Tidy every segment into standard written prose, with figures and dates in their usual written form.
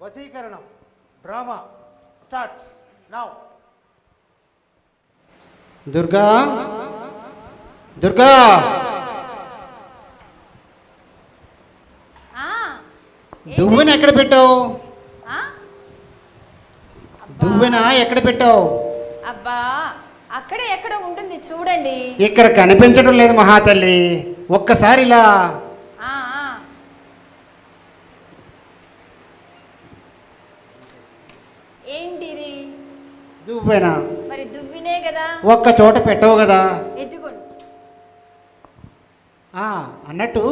వశీకరణం drama starts now. Durga, Durga, దువ్వెన ఎక్కడ పెట్టావు? దువ్వెన ఎక్కడ పెట్టావు? అబ్బా అక్కడే ఎక్కడ ఉంటుంది చూడండి. ఇక్కడ కనిపించడం లేదు మహాతల్లి, ఒక్కసారి ఇలా. ఏంటిది? దువ్వెన. మరి దువ్వినే కదా, ఒక్క చోట పెట్టవు కదా. ఎత్తుకోండి. అన్నట్టు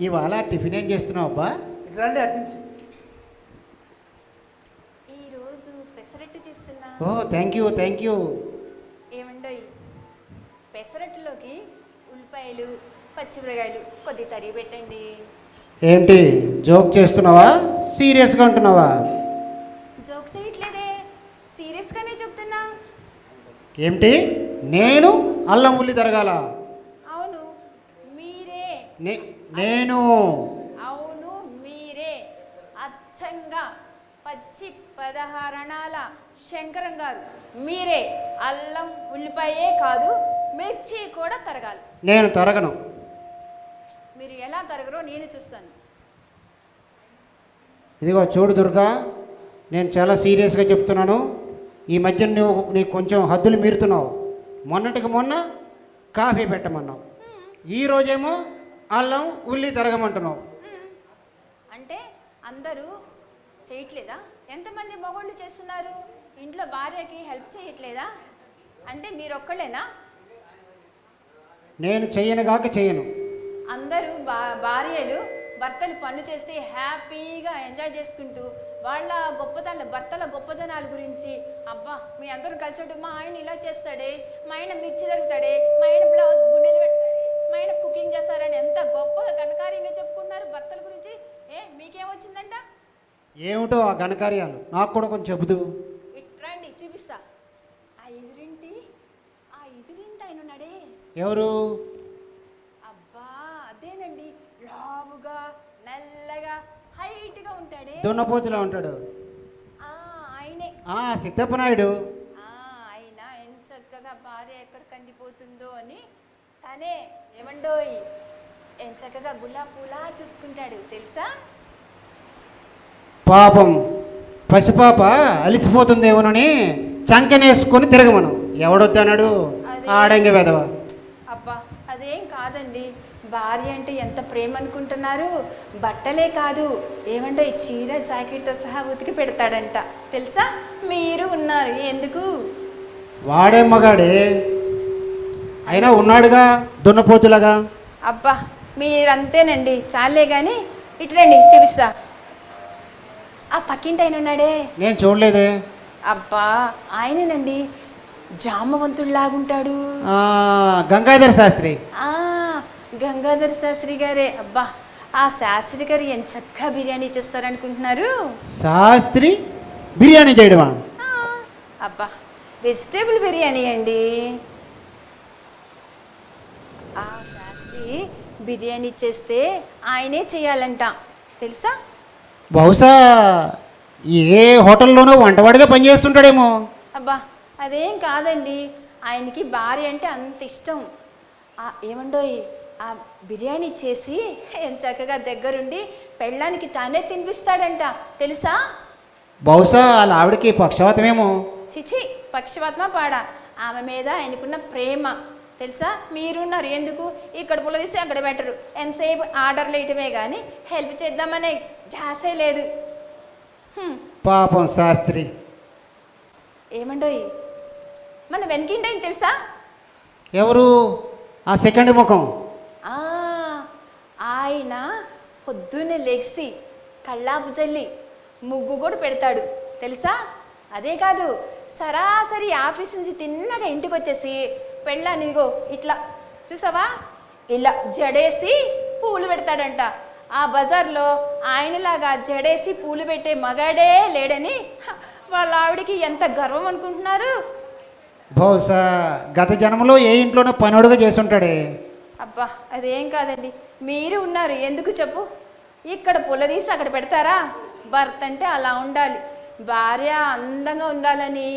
ఇవాళ టిఫిన్ ఏం చేస్తున్నావు అబ్బా? రండి అట్టించి. ఈరోజు పెసరట్టు చేస్తున్నా. ఓ థ్యాంక్ యూ, థ్యాంక్ యూ. ఏమండో పెసరట్టులోకి ఉల్లిపాయలు పచ్చిమిరకాయలు కొద్ది తరిగి పెట్టండి. ఏంటి జోక్ చేస్తున్నావా, సీరియస్గా ఉంటున్నావా? జోక్ చేయట్లేదే, సీరియస్గానే చెప్తున్నా. ఏమిటి, నేను అల్లం ఉల్లి తరగాల? అవును మీరే. నేను? అవును మీరే. అచ్చంగా పచ్చి 16 శంకరం గారు మీరే అల్లం ఉల్లిపాయే కాదు మిర్చి కూడా తరగాలి. నేను తరగను. మీరు ఎలా తరగరో నేను చూస్తాను. ఇదిగో చూడు దుర్గా, నేను చాలా సీరియస్గా చెప్తున్నాను. ఈ మధ్య నీకు కొంచెం హద్దులు మీరుతున్నావు. మొన్నటికి మొన్న కాఫీ పెట్టమన్నావు, ఈరోజేమో అల్లం ఉల్లి తరగమంటున్నావు. అంటే అందరూ చేయట్లేదా? ఎంతమంది మగవాళ్ళు చేస్తున్నారు? ఇంట్లో భార్యకి హెల్ప్ చేయట్లేదా? అంటే మీరు ఒక్కళ్ళేనా? నేను చెయ్యనుగాక చెయ్యను. అందరూ భార్యలు భర్తలు పనులు చేస్తే హ్యాపీగా ఎంజాయ్ చేసుకుంటూ వాళ్ళ గొప్పతనాలు, భర్తల గొప్పతనాల గురించి, అబ్బా మీ అందరూ కలిసి మా ఆయన ఇలా చేస్తాడే, మా ఆయన మిర్చి దొరుకుతాడే, మా ఆయన బ్లౌజ్ గుండెలు పెడతాడే, మా ఆయన కుకింగ్ చేస్తారని ఎంత గొప్పగా ఘనకార్యంగా చెప్పుకుంటున్నారు భర్తల గురించి. మీకేమొచ్చిందంట? ఏమిటో ఆ ఘనకార్యాలు నాకు కూడా కొంచెం చెబుతూ. ఇట్రండి చూపిస్తా. ఆ ఎదురింటి ఆయన ఉన్నాడే. ఎవరు? అబ్బా అదేనండి, లావుగా నల్లగా హైట్గా ఉంటాడే, దున్నపోతులా ఉంటాడు. ఆయనే. సిద్ధప్ప నాయుడు. ఆయన ఎంత చక్కగా భార్య ఎక్కడ కందిపోతుందో అని తనే ఏమండోయ్ ఎంత చక్కగా గులాబ్ పూలా చూసుకుంటాడు తెలుసా? పాపం పసిపాప అలిసిపోతుందేమోనని చంకనేసుకొని తిరగమను. ఎవడొద్దన్నాడు ఆడంగి వెదవ. అబ్బా అదేం కాదండి, భార్య అంటే ఎంత ప్రేమ అనుకుంటున్నారు. బట్టలే కాదు ఏమంటే చీర జాకెట్తో సహా ఉతికి పెడతాడంట తెలుసా? మీరు ఉన్నారు ఎందుకు? వాడే మగాడే అయినా ఉన్నాడుగా దున్నపోతులాగా. అబ్బా మీరంతేనండి, చాలే కానీ ఇటు రండి చూపిస్తా. ఆ పక్కింటి ఆయన ఉన్నాడే. నేను చూడలేదే. అబ్బా ఆయనేనండి, జామవంతుడిలాగుంటాడు. గంగాధర శాస్త్రి. గంగాధర శాస్త్రి గారే. అబ్బా ఆ శాస్త్రి గారు ఎంత చక్కగా బిర్యానీ చేస్తారనుకుంటున్నారు. శాస్త్రి బిర్యానీ చేయడమా? అబ్బా వెజిటేబుల్ బిర్యానీ అండి. ఆ శాస్త్రి బిర్యానీ చేస్తే ఆయనే చేయాలంట తెలుసా? బహుశా ఏ హోటల్లోనో వంటవాడిగా పనిచేస్తుంటాడేమో. అబ్బా అదేం కాదండి, ఆయనకి భార్య అంటే అంత ఇష్టం. ఏమండోయ్ ఆ బిర్యానీ చేసి ఎంత చక్కగా దగ్గరుండి పెళ్ళానికి తానే తినిపిస్తాడంట తెలుసా? బహుశా వాళ్ళ ఆవిడకి పక్షవాతమేమో. చిచి పక్షవాతమా పాడా, ఆమె మీద ఆయనకున్న ప్రేమ తెలుసా? మీరున్నారు ఎందుకు ఇక్కడ పుల్ల తీసి అక్కడ పెట్టరు, ఎంతసేపు ఆర్డర్లు వేయటమే కానీ హెల్ప్ చేద్దామనే ఝాసే లేదు. పాపం శాస్త్రి. ఏమండోయ్ మన వెనకింటాయని తెలుసా? ఎవరు? ఆ సెకండ్ ముఖం. ఆయన పొద్దున్నే లెగిసి కళ్ళాపు జల్లి ముగ్గు కూడా పెడతాడు తెలుసా? అదే కాదు సరాసరి ఆఫీస్ నుంచి తిన్నగా ఇంటికి వచ్చేసి పెళ్ళాన్ని ఇదిగో ఇట్లా చూసావా ఇలా జడేసి పూలు పెడతాడంట. ఆ బజార్లో ఆయనలాగా జడేసి పూలు పెట్టే మగాడే లేడని వాళ్ళ ఆవిడికి ఎంత గర్వం అనుకుంటున్నారు. బహుశా గత జన్మలో ఏ ఇంట్లోనో పనుడుగా చేసుంటాడే. అబ్బా అదేం కాదండి, మీరు ఉన్నారు ఎందుకు చెప్పు. ఇక్కడ పుల్లదీసి అక్కడ పెడతారా? భర్త అంటే అలా ఉండాలి. భార్య అందంగా ఉండాలని,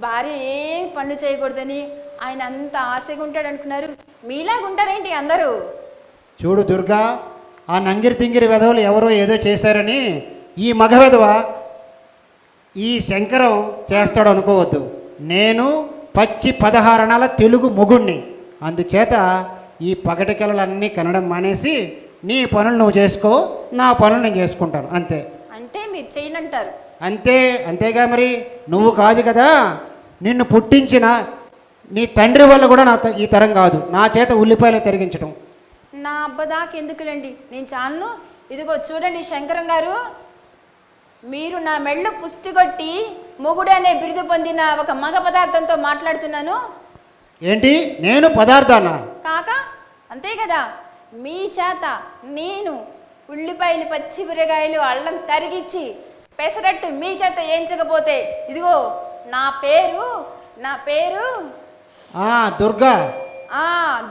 భార్య ఏం పనులు చేయకూడదని ఆయన అంత ఆశగా ఉంటాడు అనుకున్నారు. మీలాగా ఉంటారేంటి అందరూ? చూడు దుర్గా, ఆ నంగిరి తింగిరి వెధవలు ఎవరో ఏదో చేశారని ఈ మగ వెధవ ఈ శంకరం చేస్తాడు అనుకోవద్దు. నేను పచ్చి 16 అణాల తెలుగు మొగుణ్ణి. అందుచేత ఈ పగటి కళలన్నీ కనడం మానేసి నీ పనులు నువ్వు చేసుకో, నా పనులు నేను చేసుకుంటాను అంతే. అంటే మీరు చేయనంటారు? అంతేగా మరి. నువ్వు కాదు కదా, నిన్ను పుట్టించిన నీ తండ్రి వల్ల కూడా ఈ తరం కాదు నా చేత ఉల్లిపాయలు తరిగించడం. నా అబ్బదాకి ఎందుకులేండి, నేను చాలను. ఇదిగో చూడండి శంకరం గారు, మీరు నా మెళ్ళు పుస్తిగొట్టి మొగుడు అనే బిరుదు పొందిన ఒక మగ పదార్థంతో మాట్లాడుతున్నాను. ఏంటి నేను పదార్థానా? కాక అంతే కదా, మీ చేత నేను ఉల్లిపాయలు పచ్చిమిరకాయలు అల్లం తరిగిచ్చి పెసరట్టు మీ చేత ఏంచకపోతే ఇదిగో నా పేరు దుర్గా.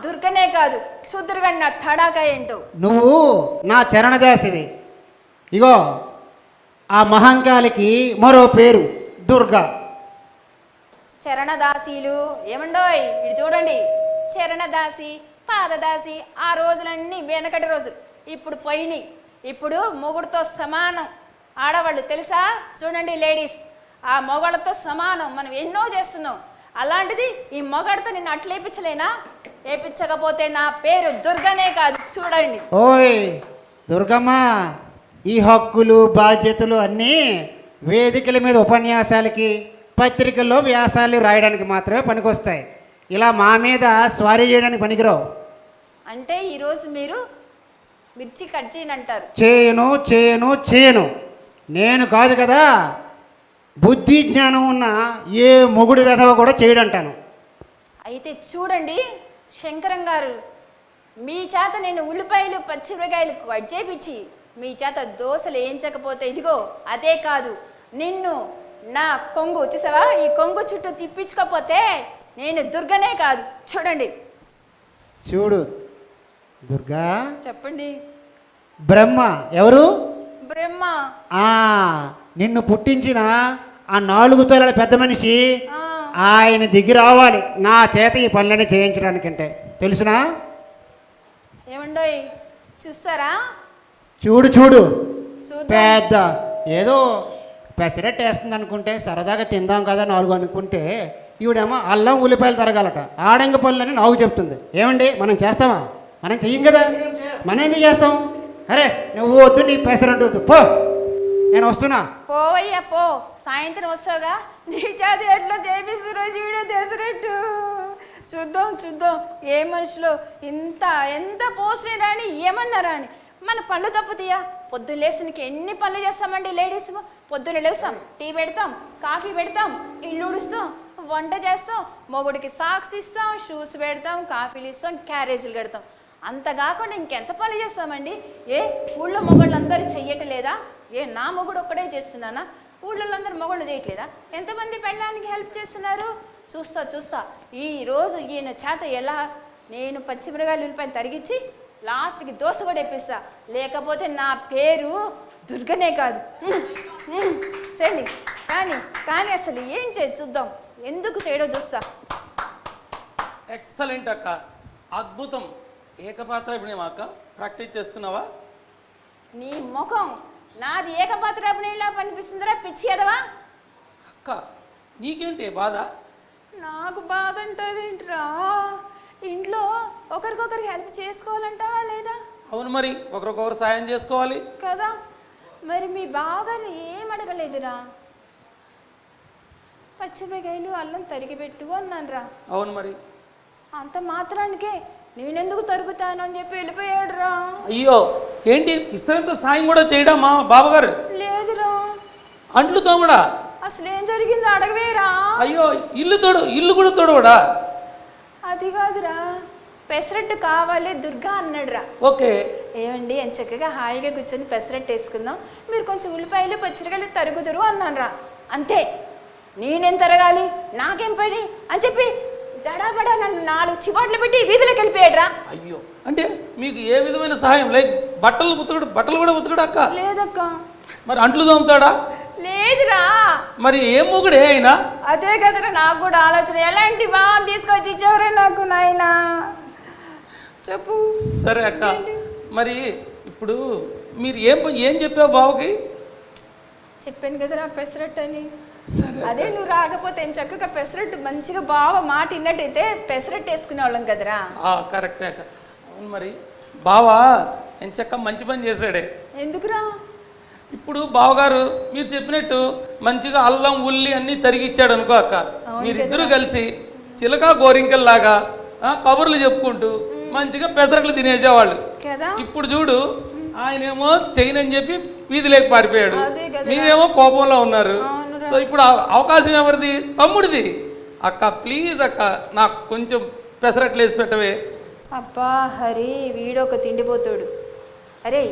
దుర్గనే కాదు, చూద్దురుగా నా తడాక ఏంటో. నువ్వు నా చరణదాసివి. ఇగో ఆ మహంకాళికి మరో పేరు దుర్గా. చరణదాసీలు ఏమండోయ్ ఇటు చూడండి, చరణదాసి పాదదాసి ఆ రోజులన్నీ వెనకటి రోజులు, ఇప్పుడు పోయినాయి. ఇప్పుడు మొగుడుతో సమానం ఆడవాళ్ళు తెలుసా? చూడండి లేడీస్, ఆ మొగళ్ళతో సమానం మనం ఎన్నో చేస్తున్నాం. అలాంటిది ఈ మొగడితో నిన్ను అట్లా వేయించలేనా? వేయించకపోతే నా పేరు దుర్గనే కాదు. చూడండి ఓయ్ దుర్గమ్మ, ఈ హక్కులు బాధ్యతలు అన్నీ వేదికల మీద ఉపన్యాసాలకి పత్రికల్లో వ్యాసాలు రాయడానికి మాత్రమే పనికొస్తాయి. ఇలా మా మీద స్వారీ చేయడానికి పనికిరావు. అంటే ఈరోజు మీరు మిర్చి కట్ చేయనంటారు? చేయను. నేను కాదు కదా, బుద్ధి జ్ఞానం ఉన్న ఏ మొగుడు వెధవ కూడా చేయడంటాను. అయితే చూడండి శంకరం గారు, మీ చేత నేను ఉల్లిపాయలు పచ్చిమిరకాయలు కట్ చేపించి మీ చేత దోశలు వేయించకపోతే ఇదిగో అదే కాదు, నిన్ను నా కొంగు చూసావా, ఈ కొంగు చుట్టూ తిప్పించకపోతే నేను దుర్గనే కాదు. చూడండి చూడు దుర్గా. చెప్పండి. బ్రహ్మ ఎవరు? బ్రహ్మ. నిన్ను పుట్టించిన ఆ 4 తలల పెద్ద మనిషి ఆయన దిగి రావాలి నా చేత ఈ పనులన్నీ చేయించడానికంటే. తెలుసునా? ఏమండోయ్ చూస్తారా? చూడు పెద్ద ఏదో పెసరట్టు వేస్తుంది అనుకుంటే సరదాగా తిందాం కదా 4 అనుకుంటే ఈవిడేమో అల్లం ఉల్లిపాయలు తరగాలట. ఆడంగ పనులని నాకు చెప్తుంది. ఏమండి మనం చేస్తామా? మనం చెయ్యం కదా, మనం ఎందుకు చేస్తాం? అరే నువ్వు వద్దు, నీ పెసరట్టు వద్దు, పో, నేను వస్తున్నా. పోవయ్యా పో, సాయంత్రం వస్తావుగా, నీ చేత ఎట్లా చేపిస్తురో చూడు పెసరట్టు. చూద్దాం ఏ మనుషులు ఎంత పోస్ట్ రాని ఏమన్నారా అని. మన పనులు తప్పుతాయా? పొద్దున్న లేసినకి ఎన్ని పనులు చేస్తామండి లేడీస్. పొద్దున్న లేస్తాం, టీ పెడతాం, కాఫీ పెడతాం, ఇల్లు ఉడుస్తాం, వంట చేస్తాం, మొగుడికి సాక్స్ ఇస్తాం, షూస్ పెడతాం, కాఫీలు ఇస్తాం, క్యారేజీలు కడతాం. అంత కాకుండా ఇంకెంత పనులు చేస్తామండి? ఊళ్ళో మొగుళ్ళందరూ చెయ్యట్లేదా? నా మొగుడు ఒక్కడే చేస్తున్నానా? ఊళ్ళో అందరూ మొగుళ్ళు చేయట్లేదా? ఎంతమంది పెళ్ళానికి హెల్ప్ చేస్తున్నారు? చూస్తా ఈరోజు ఈయన చేత ఎలా నేను పచ్చిమిరకాయలు ఉల్లిపాయలు తరిగించి లాస్ట్కి దోశ కూడా వేపిస్తా. లేకపోతే నా పేరు దుర్గనే కాదు. చేయండి కానీ అసలు ఏం చూద్దాం, ఎందుకు చేయడో చూస్తా. ఎక్సలెంట్ అక్క, అద్భుతం. ఏకపాత్ర అభినయం అక్క, ప్రాక్టీస్ చేస్తున్నావా? నీ ముఖం నాది ఏకపాత్ర అభినయంలా కనిపిస్తుందిరా పిచ్చి ఎదవా. అక్క నీకేంటి బాధ? నాకు బాధ అంటావేంట్రా? ఇంట్లో ఒకరికొకరికి హెల్ప్ చేసుకోవాలంటావా లేదా? అవును, మరి ఒకరికొకరు సాయం చేసుకోవాలి కదా. మరి మీ బావగారిని ఏం అడగలేదురా? పచ్చిమిరకాయలు అల్లం తరిగి పెట్టు అన్నాను రా. అవును, మరి అంత మాత్రానికే నేనెందుకు తరుగుతాను అని చెప్పి వెళ్ళిపోయాడు రా. అయ్యో ఏంటి ఇసరంత సాయం కూడా చేయడం మా బావగారు? లేదురా. అంట్లు తోమడా? అసలు ఏం జరిగిందో అడగవేరా. అయ్యో ఇల్లు కూడా తొడవడా? అది కాదురా, పెసరట్టు కావాలి దుర్గా అన్నాడురా. ఓకే. ఏమండి అని చక్కగా హాయిగా కూర్చొని పెసరట్టు వేసుకుందాం, మీరు కొంచెం ఉల్లిపాయలు పచ్చిరకాయలు తరుగుదురు అన్నాను రా. అంతే, నేనేం తరగాలి, నాకేం పని అని చెప్పి దడాబడా నన్ను 4 చివాట్లు పెట్టి వీధిలోకి వెళ్ళిపోయాడు రా. అయ్యో, అంటే మీకు ఏ విధమైన సహాయం లైక్ బట్టలు కూడా ఉతకడు అక్క? లేదక్క. మరి అంట్లు తోముతాడా? లేదురా. మరి ఏం మొగుడే అయినా? అదే కదరా నాకు కూడా ఆలోచన. ఎలాంటి బాగా తీసుకొచ్చి ఇచ్చావురా నాకు నాయనా, చెప్పు. సరే అక్క, మరి ఇప్పుడు మీరు ఏం చెప్పావు బావకి? చెప్పాను కదరా పెసరట్టు అని. సరే. అదే నువ్వు రాకపోతే చక్కగా పెసరట్టు మంచిగా బావ మాట విన్నట్టయితే పెసరట్టు వేసుకునే వాళ్ళం కదరా. కరెక్టే అక్క. అవును, మరి బావా ఎంచక్క మంచి పని చేశాడే. ఎందుకురా? ఇప్పుడు బావగారు మీరు చెప్పినట్టు మంచిగా అల్లం ఉల్లి అన్నీ తరిగిచ్చాడు అనుకో అక్క, మీరిద్దరూ కలిసి చిలక గోరింకల్లాగా కబుర్లు చెప్పుకుంటూ మంచిగా పెసరట్లు తినేసేవాళ్ళు. ఇప్పుడు చూడు, ఆయనేమో చేయనని చెప్పి వీధిలోకి పారిపోయాడు, మీరేమో కోపంలో ఉన్నారు. సో ఇప్పుడు అవకాశం ఎవరిది? తమ్ముడిది. అక్క ప్లీజ్ అక్క, నాకు కొంచెం పెసరట్లు వేసి పెట్టవే. అబ్బా హరి, వీడొక తిండిపోతాడు. అరే,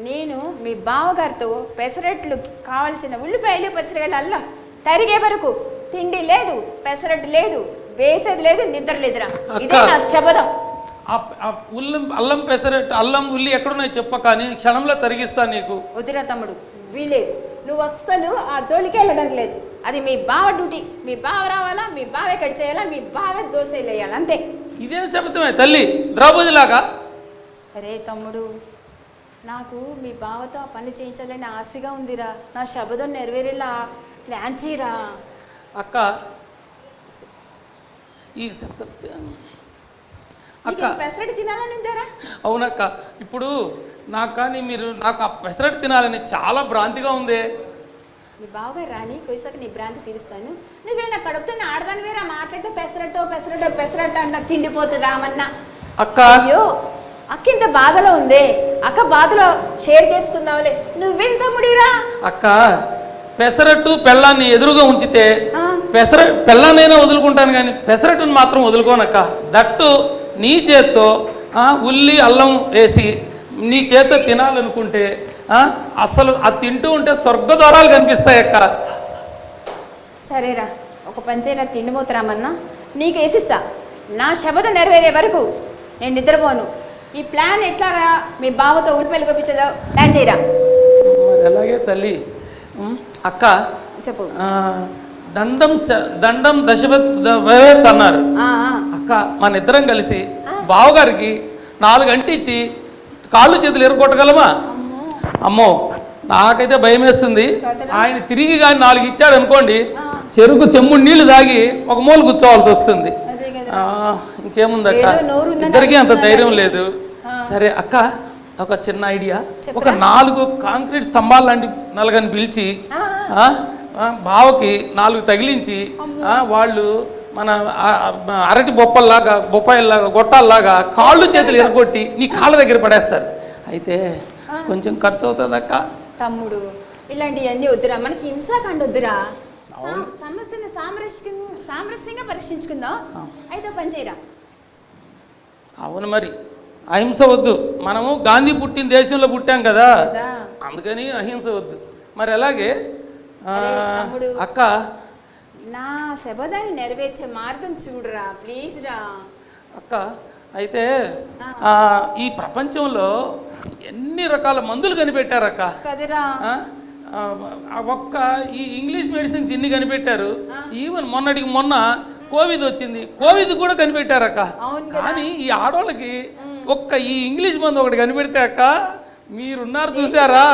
నేను మీ బావగారితో పెసరట్లు కావాల్సిన ఉల్లిపాయలు పచ్చిరకాయలు అల్లం తరిగే వరకు తిండి లేదు, పెసరట్టు లేదు, వేసేది లేదు, నిద్ర లేదురా. ఇదే నా శపథం. అల్లం పెసరట్టు అల్లం ఉల్లి ఎక్కడున్నాయి చెప్పక, నేను క్షణంలో తరిగిస్తాను నీకు. వదిరా తమ్ముడు, వీలేదు. నువ్వు అస్సలు ఆ జోలికి వెళ్ళడానికి లేదు. అది మీ బావ డ్యూటీ. మీ బావ రావాలా, మీ బావే కట్ చేయాలా, మీ బావే దోశలు వేయాలి, అంతే. ఇదే శబ్దమే తల్లి, ద్రౌపదిలాగా. అరే తమ్ముడు, నాకు మీ బావతో ఆ పని చేయించాలని ఆశగా ఉందిరా. నా శబదం నెరవేరేలా ప్లాన్ చేయరా. అక్క ఈ శబ్దం అక్క పెసరట్టు తినాలని ఉందారా? అవునక్క, ఇప్పుడు నాకు ఆ పెసరట్టు తినాలని చాలా భ్రాంతిగా ఉంది. మీ బావగారు రాని కొయ్యసాక నీ భ్రాంతి తీరుస్తాను. నువ్వేనా కడుపుతో ఆడదాని వేరా మాట్లాడితే పెసరట్టు అన్న తిండిపోతుంది రామన్న. అక్క అయ్యో, అక్క ఇంత బాధలో ఉంది, అక్క బాధలో షేర్ చేసుకుందాంలే. నువ్వేం తమ్ముడిరా? అక్క పెసరట్టు పెళ్ళాన్ని ఎదురుగా ఉంచితే పెళ్ళాన్నైనా వదులుకుంటాను కానీ పెసరట్టును మాత్రం వదులుకోనక్క. దట్టు నీ చేత్తో ఉల్లి అల్లం వేసి నీ చేత్తో తినాలనుకుంటే అసలు అది తింటూ ఉంటే స్వర్గద్వారాలు కనిపిస్తాయి అక్క. సరేరా, ఒక పంచైనా తిండిపోతురామన్నా, నీకు వేసిస్తా. నా శబదం నెరవేరే వరకు నేను నిద్రపోను. ఈ ప్లాన్ ఎట్లాగా మీ బావతో ఉల్లిపాయలు కొప్పించదో ప్లాన్ చేయరా. మరి అలాగే తల్లి. అక్క చెప్పు. దండం దశరథ్ అన్నారు అక్క. మన ఇద్దరం కలిసి బావగారికి 4 అంటించి కాళ్ళు చేతులు ఎరగొట్టగలమా? అమ్మో, నాకైతే భయం వేస్తుంది. ఆయన తిరిగి కానీ 4 ఇచ్చాడు అనుకోండి, చెరుకు చెమ్ముడు నీళ్లు తాగి ఒక మూల కూర్చోవాల్సి వస్తుంది. ఇంకేముంది అక్క, ఇద్దరికీ అంత ధైర్యం లేదు. సరే అక్క, ఒక చిన్న ఐడియా. ఒక 4 కాంక్రీట్ స్తంభాలు లాంటి నలుగని పిలిచి బావకి 4 తగిలించి వాళ్ళు మన అరటి బొప్పాయిల్లాగా గొట్టాల్లాగా కాళ్ళు చేతులు ఎరగొట్టి నీ కాళ్ళ దగ్గర పడేస్తారు. అయితే కొంచెం ఖర్చు అవుతుంది అక్క. తమ్ముడు, ఇలాంటివన్నీ వద్దురా, మనకి హింసాకాండ వద్దురా. సమస్యను సామరస్యంగా పరీక్షించుకుందాం. అయితే పని చేయరా. అవును, మరి అహింస వద్దు. మనము గాంధీ పుట్టిన దేశంలో పుట్టాం కదా, అందుకని అహింస వద్దు. మరి అలాగే అక్క, నా శబదాన్ని నెరవేర్చే మార్గం చూడరా ప్లీజ్ రా. అక్క అయితే ఈ ప్రపంచంలో ఎన్ని రకాల మందులు కనిపెట్టారక్క కదరా. ఒక్క ఈ ఇంగ్లీష్ మెడిసిన్స్ ఇన్ని కనిపెట్టారు. ఈవెన్ మొన్న కోవిడ్ వచ్చింది, కోవిడ్ కూడా కనిపెట్టారక్క. కానీ ఈ ఆడవాళ్ళకి ఒక్క ఈ ఇంగ్లీష్ మందు ఒకటి కనిపెడితే అక్క, మీరున్నారు చూసారా,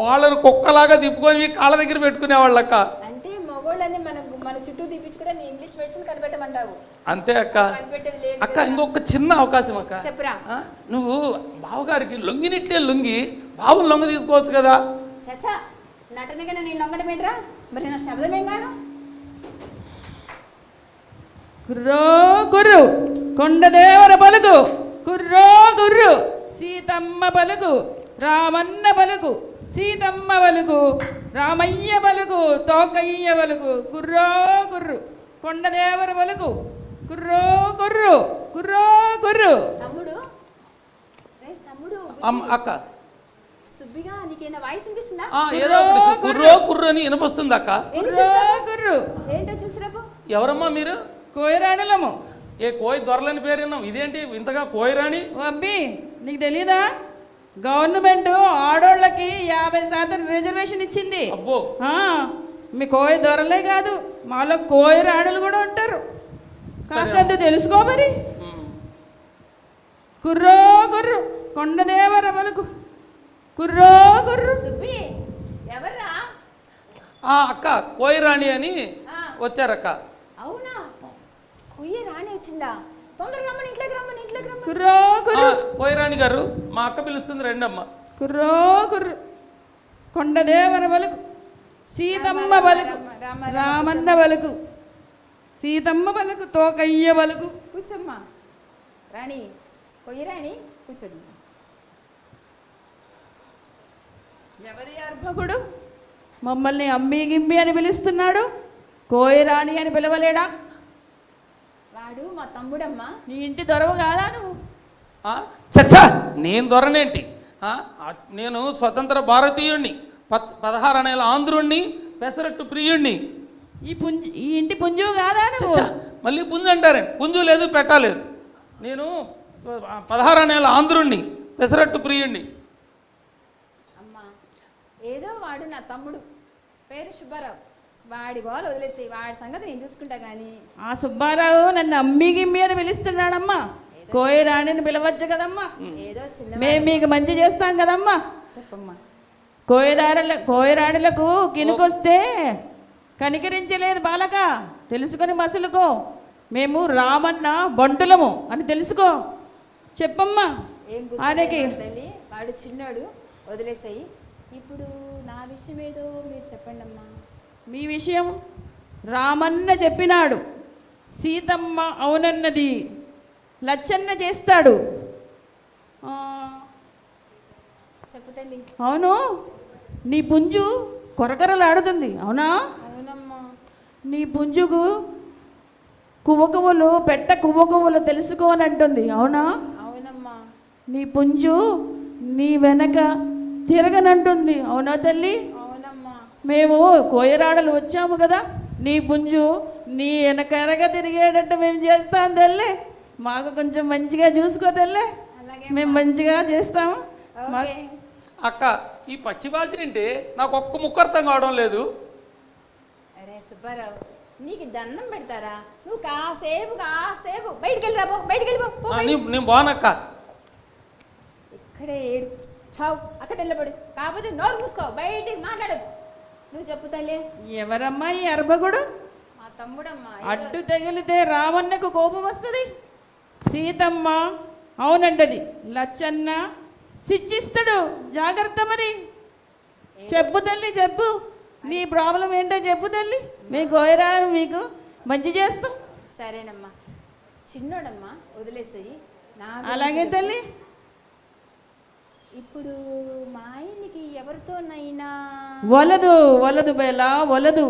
వాళ్ళని కుక్కలాగా తిప్పుకొని కాళ్ళ దగ్గర పెట్టుకునేవాళ్ళక్క. అంటే మగోళ్ళని మన చుట్టూ తిప్పించుకుంటే ఇంగ్లీష్ మెడిసిన్ కనిపెట్టమంటావు? అంతే అక్క. అక్క ఇంకొక చిన్న అవకాశం అక్క. చెప్పరా. నువ్వు బావగారికి లొంగినిట్టే లొంగి బాబుని లొంగ తీసుకోవచ్చు కదా. చచ్చా, నటనగా నేను లొంగడం ఏంట్రా? మరి నా శబ్దమేం గాను? కుర్రో కుర్రు కొండదేవర పలుకు, కుర్రో కుర్రు సీతమ్మ పలుకు, రామన్న పలుకు, సీతమ్మ వలుగు రామయ్య వలుగు తోకయ్య వలుగు గుర్రో గుర్రు కొండదేవర వలుగు గుర్రో గుర్రు గుర్రో గుర్రు. తమ్ముడు రే తమ్ముడు అక్క సుబ్బిగా నీకేనా వాయిస్ వినిపిస్తుందా? ఏదో ఒకటి కుర్రో కుర్రు అని వినిపిస్తుంది అక్క. గుర్రో గుర్రు. ఏంటో చూసిరాబు. ఎవరమ్మా మీరు? కోయరాణులము. ఏ కోయి దొరలని పేరు విన్నాం, ఇదేంటి ఇంతగా కోయిరాణి? అబ్బి నీకు తెలీదా? గవర్నమెంట్ ఆడోళ్ళకి 50% రిజర్వేషన్ ఇచ్చింది. అబ్బో. మీ కోయ దొరలే కాదు, మాలో కోయరాణులు కూడా ఉంటారు. కాస్త తెలుసుకో మరి. కుర్రో గుర్రు కొండదేవర వలుగు కుర్రో గుర్రు. సుబ్బి ఎవర్రా? అక్క కోయిరాణి అని వచ్చారక్క. అవునా, కుయ్య రాణి వచ్చిందా? తొందరగా రమ్మని, ఇంట్లోకి రమ్మని, ఇంట్లోకి రమ్మని. కుర్రో గుర్రు. కోయిరాణి గారు మా అక్క పిలుస్తుంది, రండమ్మ. కుర్రో గుర్రు కొండదేవర వలుగు సీతమ్మ వలుగు రామన్న వలుగు సీతమ్మ వలుగు తోకయ్య వలుగు. కూర్చోమ్మా రాణి, కొయ్య రాణి కూర్చోండి. ఎవరి అర్భకుడు మమ్మల్ని అమ్మి గిమ్మి అని పిలుస్తున్నాడు, కోయరాణి అని పిలవలేడా? వాడు మా తమ్ముడమ్మా. నీ ఇంటి దొరవు కాదా నువ్వు? చచ్చా, నేను దొరనేంటి? నేను స్వతంత్ర భారతీయుణ్ణి, 16 అనేల ఆంధ్రుణ్ణి, పెసరట్టు ప్రియుణ్ణి. ఈ ఇంటి పుంజు కాదా నువ్వు? చచ్చా, మళ్ళీ పుంజు అంటారండి. పుంజు లేదు, పెట్టలేదు. నేను 16 అనేల ఆంధ్రుణ్ణి, పెసరట్టు ప్రియుణ్ణి. అమ్మా ఏదో వాడు నా తమ్ముడు, పేరు సుబ్బారావు. వాడి గోలు వదిలేసి వాడి సంగతి నేను చూసుకుంటా గానీ. ఆ సుబ్బారావు నన్ను అమ్మి గిమ్మి అని పిలుస్తున్నాడమ్మా. కోయరాణిని పిలవచ్చు కదమ్మా. ఏదో చిన్న మేము మీకు మంచి చేస్తాం కదమ్మా. చెప్పమ్మా. కోయరాణులకు కినుకొస్తే కనికరించలేదు బాలక, తెలుసుకొని మసులుకో. మేము రామన్న బంటులము అని తెలుసుకో. చెప్పమ్మా ఏం ఆయనకి. తల్లి, వాడు చిన్నాడు, వదిలేసాయి. ఇప్పుడు నా విషయం ఏదో మీరు చెప్పండి అమ్మా. మీ విషయం రామన్న చెప్పినాడు, సీతమ్మ అవునన్నది, లచ్చన్న చేస్తాడు. చెప్పు తల్లి. అవును, నీ పుంజు కొరకరలాడుతుంది అవునా? అవునమ్మా. నీ పుంజుకు కువ్వకువ్వలు పెట్ట కువ్వకువ్వలు తెలుసుకోని అంటుంది అవునా? అవునమ్మా. నీ పుంజు నీ వెనక తిరగనంటుంది అవునా తల్లి? అవునమ్మా. మేము కోయరాడలు వచ్చాము కదా, నీ పుంజు నీ వెనకరగా తిరిగేటట్టు మేము చేస్తాం తల్లి. మాకు కొంచెం మంచిగా చూసుకో తల్లి, మేము మంచిగా చేస్తాము. అక్క, ఈ పచ్చి భాష ఏంటి? నాకు ఒక్క ముక్క అర్థం కావడం లేదు. అరే సుబ్బారావు, నీకు దండం పెడతారా? నువ్వు కాసేపు బయటికి వెళ్ళి రాబో, బయటికి వెళ్ళిపో. నేను బానక్క. ఇక్కడే ఏడు చావు, అక్కడ వెళ్ళబడు. కాకపోతే నోరు మూసుకో, బయటికి మాట్లాడదు. నువ్వు చెప్పు తల్లి. ఎవరమ్మా ఈ అర్భకుడు? మా తమ్ముడమ్మా. అడ్డు తగిలితే రావణకు కోపం వస్తుంది, సీతమ్మ అవునంటది, లచ్చన్న శిక్షిస్తాడు, జాగ్రత్త. మరి చెప్పు తల్లి, చెప్పు నీ ప్రాబ్లం ఏంటో చెప్పు తల్లి, మీ కోయరాలు మీకు మంచి చేస్తాం. సరేనమ్మా, చిన్నోడమ్మా, వదిలేసాయి. అలాగే తల్లి. ఇప్పుడు మా ఆయనకి ఎవరితోనైనా వలదు వలదు బేలా వలదు.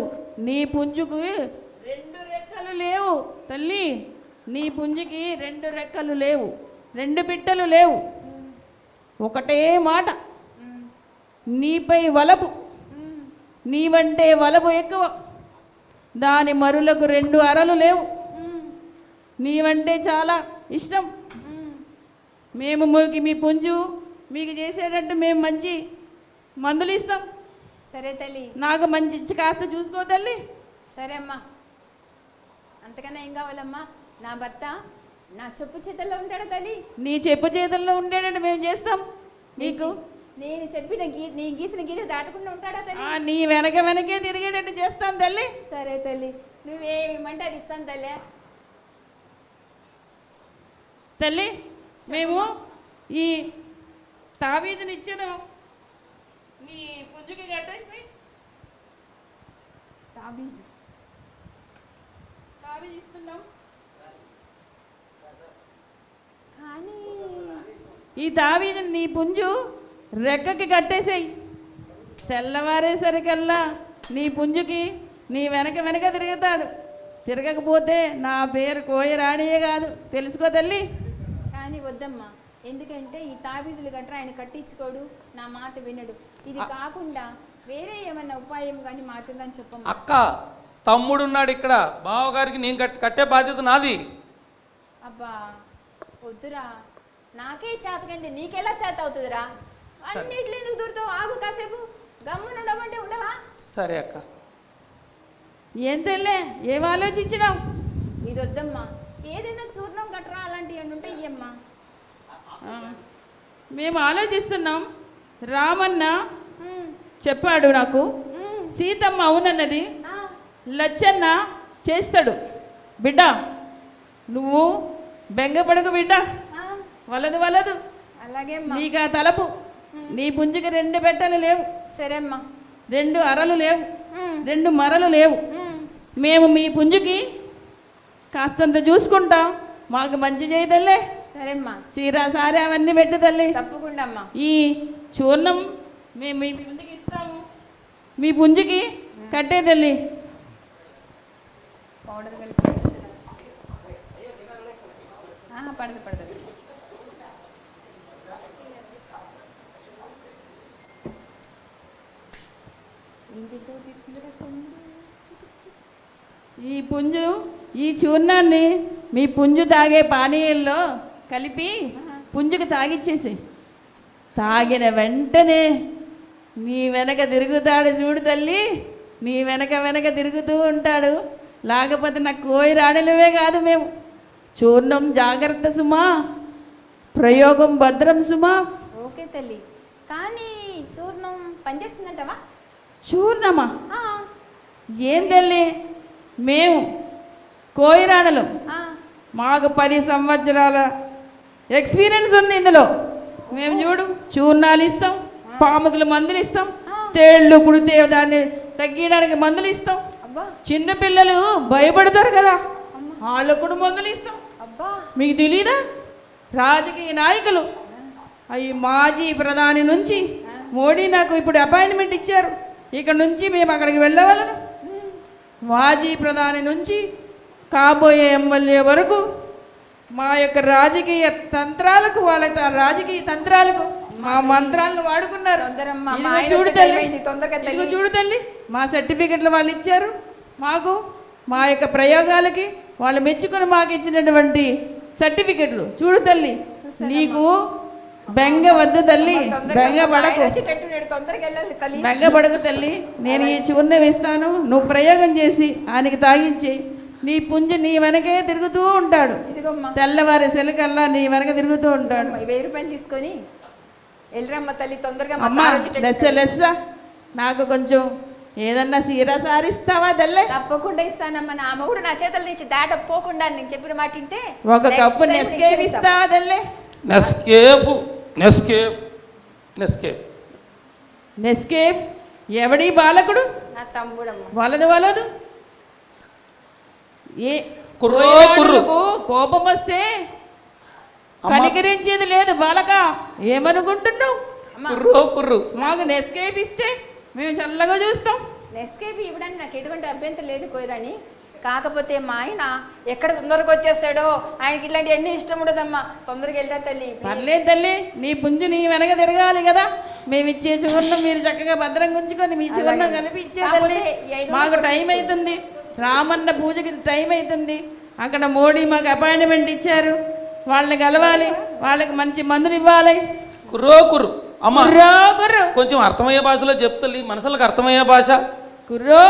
నీ పుంజుకు 2 రెక్కలు లేవు తల్లి, నీ పుంజుకి 2 రెక్కలు లేవు, 2 పిట్టలు లేవు. ఒకటే మాట, నీపై వలపు, నీవంటే వలపు ఎక్కువ. దాని మరులకు 2 అరలు లేవు. నీవంటే చాలా ఇష్టం. మేము మీ పుంజు మీకు చేసేటట్టు మేము మంచి మందులు ఇస్తాం. సరే తల్లి. నాకు మంచి ఇచ్చి కాస్త చూసుకో తల్లి. సరే అమ్మా, అంతకన్నా ఏం కావాలమ్మా? నా భర్త నా చెప్పు చేతుల్లో ఉంటాడా తల్లి? నీ చెప్పు చేతుల్లో ఉండేటట్టు మేము చేస్తాం నీకు. నేను చెప్పిన నీ గీసిన గీత దాటకుండా ఉంటాడా తల్లి? నీ వెనకే తిరిగేటట్టు చేస్తాం తల్లి. సరే తల్లి, నువ్వేమంటే అది ఇస్తాను తల్లి. తల్లి, మేము ఈ తావీదుని ఇచ్చేదాం, నీ పుంజుకి కట్టేసి. తావీదు ఇస్తున్నాం. కానీ ఈ తావీదుని నీ పుంజు రెక్కకి కట్టేసేయి. తెల్లవారేసరికల్లా నీ పుంజుకి నీ వెనక వెనక తిరుగుతాడు. తిరగకపోతే నా పేరు కోయరాణియే కాదు, తెలుసుకో తల్లి. కానీ వద్దమ్మా, ఎందుకంటే ఈ తాబీజులు గట్రా ఆయన కట్టించుకోడు, నా మాట వినడు. ఇది కాకుండా వేరే ఏమన్నా ఉపాయం కానీ మార్గం కానీ చెప్పమ్మా. అక్క తమ్ముడున్నాడు ఇక్కడ, బావగారికి నేను కట్టే బాధ్యత నాది. అబ్బా వద్దురా, నాకే చేతకండి, నీకెలా చేత అవుతుందిరా? అన్నిట్లో ఎందుకు దూరుతావు? ఆగు కాసేపు, గమ్మున ఉండమంటే ఉండవా? సరే అక్క. ఏం తెల్లే, ఏం ఆలోచించినావు? ఇది వద్దమ్మా, ఏదైనా చూర్ణం గట్రా అలాంటివి అని ఉంటే ఇయ్యమ్మా. మేము ఆలోచిస్తున్నాం. రామన్న చెప్పాడు నాకు, సీతమ్మ అవునన్నది, లచ్చన్న చేస్తాడు. బిడ్డ నువ్వు బెంగపడకు బిడ్డ, వలదు వలదు. అలాగే నీకు ఆ తలపు, నీ పుంజుకి 2 పెట్టెలు లేవు, సరే అమ్మా, 2 అరలు లేవు, 2 మరలు లేవు. మేము మీ పుంజుకి కాస్తంత చూసుకుంటాం, మాకు మంచి చేయదల్లే. సరే అమ్మా, చీర సారీ అవన్నీ పెట్టు తల్లి. తప్పకుండా అమ్మా. ఈ చూర్ణం మేము మీ పుంజుకి ఇస్తాము, మీ పుంజుకి కట్టే తల్లి. పౌడర్ కలిపి పడదు పడదు. ఈ పుంజు, ఈ చూర్ణాన్ని మీ పుంజు తాగే పానీయంలో కలిపి పుంజుకి తాగిచ్చేసి, తాగిన వెంటనే నీ వెనక తిరుగుతాడు చూడు తల్లి, నీ వెనక వెనక తిరుగుతూ ఉంటాడు. లేకపోతే నాకు కోయి రాడలవే కాదు మేము. చూర్ణం జాగ్రత్త సుమా, ప్రయోగం భద్రం సుమా. ఓకే తల్లి, కానీ చూర్ణం పనిచేస్తుందంటవా? చూర్ణమా? ఏం తల్లి, మేము కోయిరాడలు, మాకు 10 సంవత్సరాల ఎక్స్పీరియన్స్ ఉంది ఇందులో. మేము చూడు చూర్ణాలు ఇస్తాం, పాముకులు మందులు ఇస్తాం, తేళ్ళు కుడితే దాన్ని తగ్గించడానికి మందులు ఇస్తాం. చిన్నపిల్లలు భయపడతారు కదా, వాళ్ళకు కూడా మందులు ఇస్తాం. మీకు తెలీదా? రాజకీయ నాయకులు, అవి మాజీ ప్రధాని నుంచి మోడీ నాకు ఇప్పుడు అపాయింట్మెంట్ ఇచ్చారు, ఇక్కడ నుంచి మేము అక్కడికి వెళ్ళవలను. మాజీ ప్రధాని నుంచి కాబోయే ఎమ్మెల్యే వరకు మా యొక్క రాజకీయ తంత్రాలకు, వాళ్ళ రాజకీయ తంత్రాలకు మా మంత్రాలను వాడుకున్నారు. చూడు తల్లి, ఇదిగో చూడు తల్లి, మా సర్టిఫికెట్లు వాళ్ళు ఇచ్చారు మాకు, మా యొక్క ప్రయోగాలకి వాళ్ళు మెచ్చుకొని మాకు ఇచ్చినటువంటి సర్టిఫికెట్లు. చూడు తల్లి, నీకు బెంగ వద్దు తల్లి, బెంగ పడకు, బెంగ పడకు తల్లి. నేను ఈ చూర్ణం ఇస్తాను, నువ్వు ప్రయోగం చేసి ఆయనకి తాగించి, నీ పుంజు నీ వెనకే తిరుగుతూ ఉంటాడు. తెల్లవారి సెలకల్లా నీ వెనక తిరుగుతూ ఉంటాడు. 1000 రూపాయలు తీసుకొని వెళ్ళరమ్మ తల్లి, తొందరగా. అమ్మా లెస్స నాకు కొంచెం ఏదన్నా సీర సారిస్తావా తల్లే? తప్పకుండా ఇస్తానమ్మా, నా మొగుడు నా చేతుల నుంచి దాటపోకుండా నేను చెప్పిన మాట వింటే. ఒక కప్పు నెస్కేఫ్ ఇస్తావా తల్లే? నెస్కేఫ్ ఎవడి బాలకుడు? నా తమ్ముడమ్మ. వలదు వలదు, ఏ కోపం వస్తే కనికరించేది లేదు బాలక, ఏమనుకుంటున్నావు? మాకు నెస్కేఫ్ ఇస్తే మేము చల్లగా చూస్తాం. నెస్కేఫ్ ఇవ్వడానికి నాకు ఎటువంటి అభ్యంతరం లేదు కోయిరాని, కాకపోతే మా ఆయన ఎక్కడ తొందరగా వచ్చేస్తాడో, ఆయనకి ఇట్లాంటి ఎన్ని ఇష్టం ఉండదమ్మా. తొందరగా వెళ్తా తల్లి. పర్లేదు తల్లి, నీ పుంజు నీ వెనక తిరగాలి కదా. మేము ఇచ్చే చూర్ణం మీరు చక్కగా భద్రంగా ఉంచుకొని మీ చూర్ణం కలిపి ఇచ్చే తల్లి. మాకు టైం అవుతుంది, రామన్న పూజకి టైం అవుతుంది. అక్కడ మోడీ మాకు అపాయింట్మెంట్ ఇచ్చారు, వాళ్ళని కలవాలి, వాళ్ళకి మంచి మందులు ఇవ్వాలి. కొంచెం అర్థమయ్యే భాషలో చెప్తల్లి, మనసులకు అర్థమయ్యే భాష. కుర్రో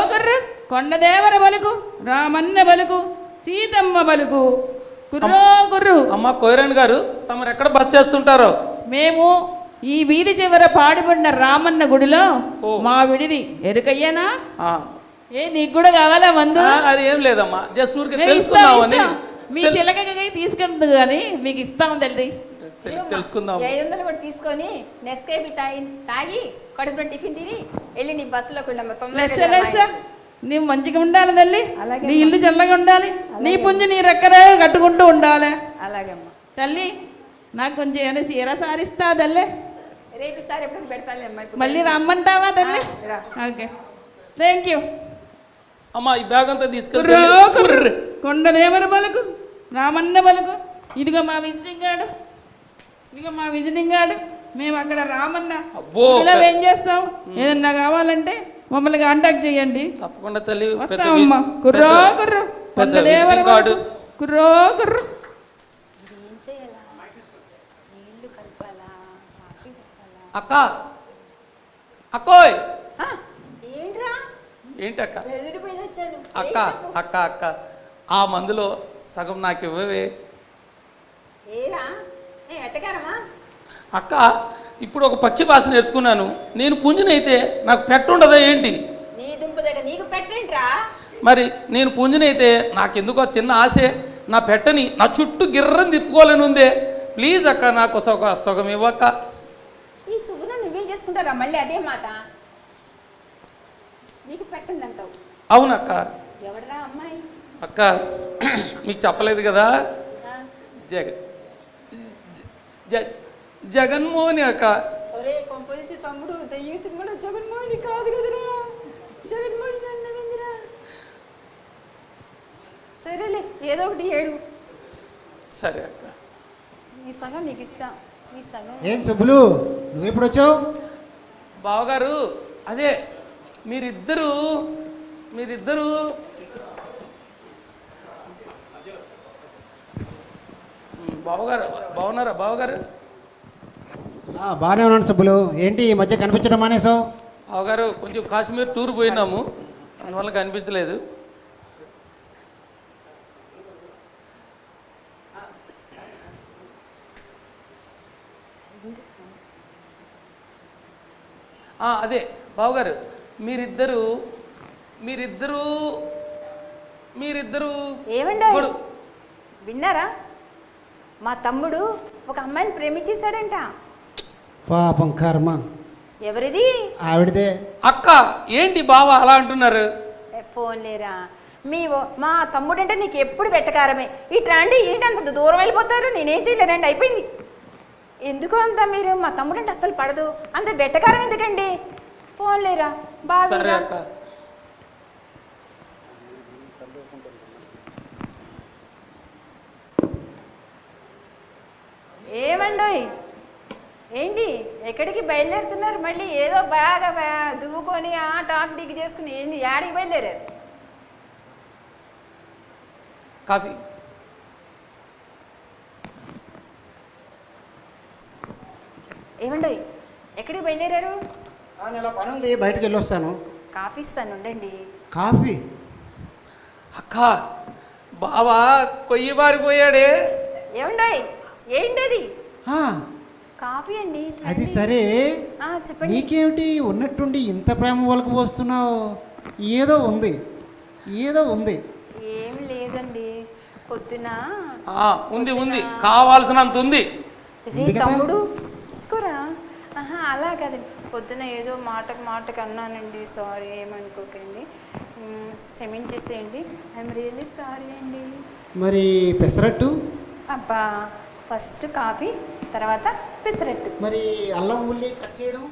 కొండదేవర బలుకు, రామన్న బలుకు, సీతమ్మ బలుకు, కుర్రో. అమ్మ కోయిరాణి గారు, తమరు ఎక్కడ బస చేస్తుంటారో? మేము ఈ వీధి చివర పాడుపడిన రామన్న గుడిలో మా విడిది. ఎరుకయ్యానా? ఏ నీకు కూడా కావాలా మందు? అది ఏం లేదమ్మా, జస్ట్ ఊరికి తెలుసుకుందామని. మీ చిలకగా తీసుకెళ్తుంది కానీ మీకు ఇస్తాం తల్లి. తెలుసుకుందాం. 500 కూడా తీసుకొని నెస్కేఫ్ తాగి కడుపులో టిఫిన్ తిని వెళ్ళి నీ బస్సులోకి వెళ్ళమ్మా. నీవు మంచిగా ఉండాలి తల్లి, నీ ఇల్లు చల్లగా ఉండాలి, నీ పుంజు నీ రెక్కరే కట్టుకుంటూ ఉండాలి. అలాగమ్మా తల్లి, నాకు కొంచెం ఏమైనా చీర సారిస్తా తల్లి? రేపు ఈసారి ఎప్పుడు పెడతాలే అమ్మా ఇప్పుడు. మళ్ళీ రమ్మంటావా తల్లి? రా. Okay, thank you. అమ్మా ఈ బ్యాగ్ అంతా తీసుకెళ్ళి కుర్రో కొండదేవర బలకు, రామన్న బలకు. ఇదిగో మా విజిటింగ్ కార్డు, ఇదిగో మా విజిటింగ్ కార్డు. మేము అక్కడ రామన్న అబ్బో. ఇలా ఏం చేస్తాం, ఏదన్నా కావాలంటే మమ్మల్ని కాంటాక్ట్ చేయండి. తప్పకుండా తల్లి. వస్తామమ్మా. కుర్రో కుర్రో కొండదేవర బలకు, కుర్రో కుర్రో. ఏం చేయాలా? నీళ్లు కలపాలా, కాఫీ పెట్టాలా? అక్క అక్కోయ్ ఆ, ఏంట్రా ఏంటక్క? ఎదురుపోయి వచ్చాను. అక్క అక్క అక్క ఆ మందులో సగం నాకు ఇవ్వవే. ఏరా ఏ ఎట్టకారమా? అక్క ఇప్పుడు ఒక పక్షి భాష నేర్చుకున్నాను. నేను పుంజునైతే నాకు పెట్టుండదా ఏంటి? నీ దుంప దగ్గర నీకు పెట్టేంట్రా? మరి నేను పుంజునైతే నాకెందుకో చిన్న ఆశే, నా పెట్టని నా చుట్టూ గిర్రని తిప్పుకోవాలని ఉందే. ప్లీజ్ అక్క నాకు సగం ఇవ్వక్క. ఈ చుగును నువ్వేం చేసుకుంటారా మళ్ళీ అదే మాట? నీకు పెట్టందంటావు. అవునక్క. ఎవడరా అమ్మాయి? అక్క మీకు చెప్పలేదు కదా, ఆ, జగన్మోహని అక్క. ఒరే కొంపదీసి తమ్ముడు దెయ్యం సినిమాలో జగన్మోహిని కాదు కదరా, జగన్మోహిని అన్నవిందిరా. సరేలే ఏదో ఒకటి ఏడు. సరే అక్క. నీ సగం నీకు ఇస్తా, నీ సగం. ఏం సుబ్బులు, నువ్వు ఎప్పుడు వచ్చావు? బావగారు అదే మీరిద్దరూ బావగారు బాగున్నారా బావగారు? బాగానే ఉన్నాను సుబ్బులు. ఏంటి ఈ మధ్య కనిపించడం మానేసావు? బావగారు కొంచెం కాశ్మీర్ టూర్ పోయినాము, అందువల్ల కనిపించలేదు. అదే బావగారు మీరిద్దరూ ఏమండి విన్నారా? మా తమ్ముడు ఒక అమ్మాయిని ప్రేమించేశాడంట. పాపం కర్మ. ఎవరిది? ఆవిడదే. అక్క ఏంటి బావ అలా అంటున్నారు? పోన్లేరా, మా తమ్ముడు అంటే నీకు ఎప్పుడు వెట్టకారమే. ఇట్లా అండి ఏంటి అంత దూరం వెళ్ళిపోతారు, నేనేం చేయలేనండి, అయిపోయింది. ఎందుకు అంత మీరు? మా తమ్ముడు అంటే అస్సలు పడదు, అంత వెట్టకారం ఎందుకండి? పోన్లేరా బాగా. సరే అక్క. ఏమండోయ్ ఏంటి ఎక్కడికి బయలుదేరుతున్నారు? మళ్ళీ ఏదో బాగా దువ్వుకొని టాక్ డిగ్ చేసుకుని ఏంది యాడికి బయలుదేరారు? కాఫీ. ఏమండోయ్ ఎక్కడికి బయలుదేరారు? ఇలా పని ఉంది, బయటకు వెళ్ళొస్తాను. కాఫీ ఇస్తాను ఉండండి. కాఫీ? అక్క బావా కొయ్యి బారిపోయాడే. ఏమండోయ్ ఏంటది? ఆ, కాఫీ అండి. అది సరే, చెప్పండి. నీకేమిటి ఉన్నట్టుండి ఇంత ప్రేమ వలకు పోస్తున్నావు? ఏదో ఉంది. ఏం లేదండి, పొద్దున ఉంది కావాల్సినంత ఉంది. తమ్ముడు తీసుకోరా. అలా కదండి, పొద్దున ఏదో మాటకు అన్నానండి, సారీ ఏమనుకోకండి, క్షమించేసేయండి. ఐఎమ్ రియల్లీ సారీ అండి. మరి పెసరట్టు? అబ్బా, ఫస్ట్ కాఫీ తర్వాత పెసరట్టు. మరి అల్లం ఉల్లి కట్ చేయడం?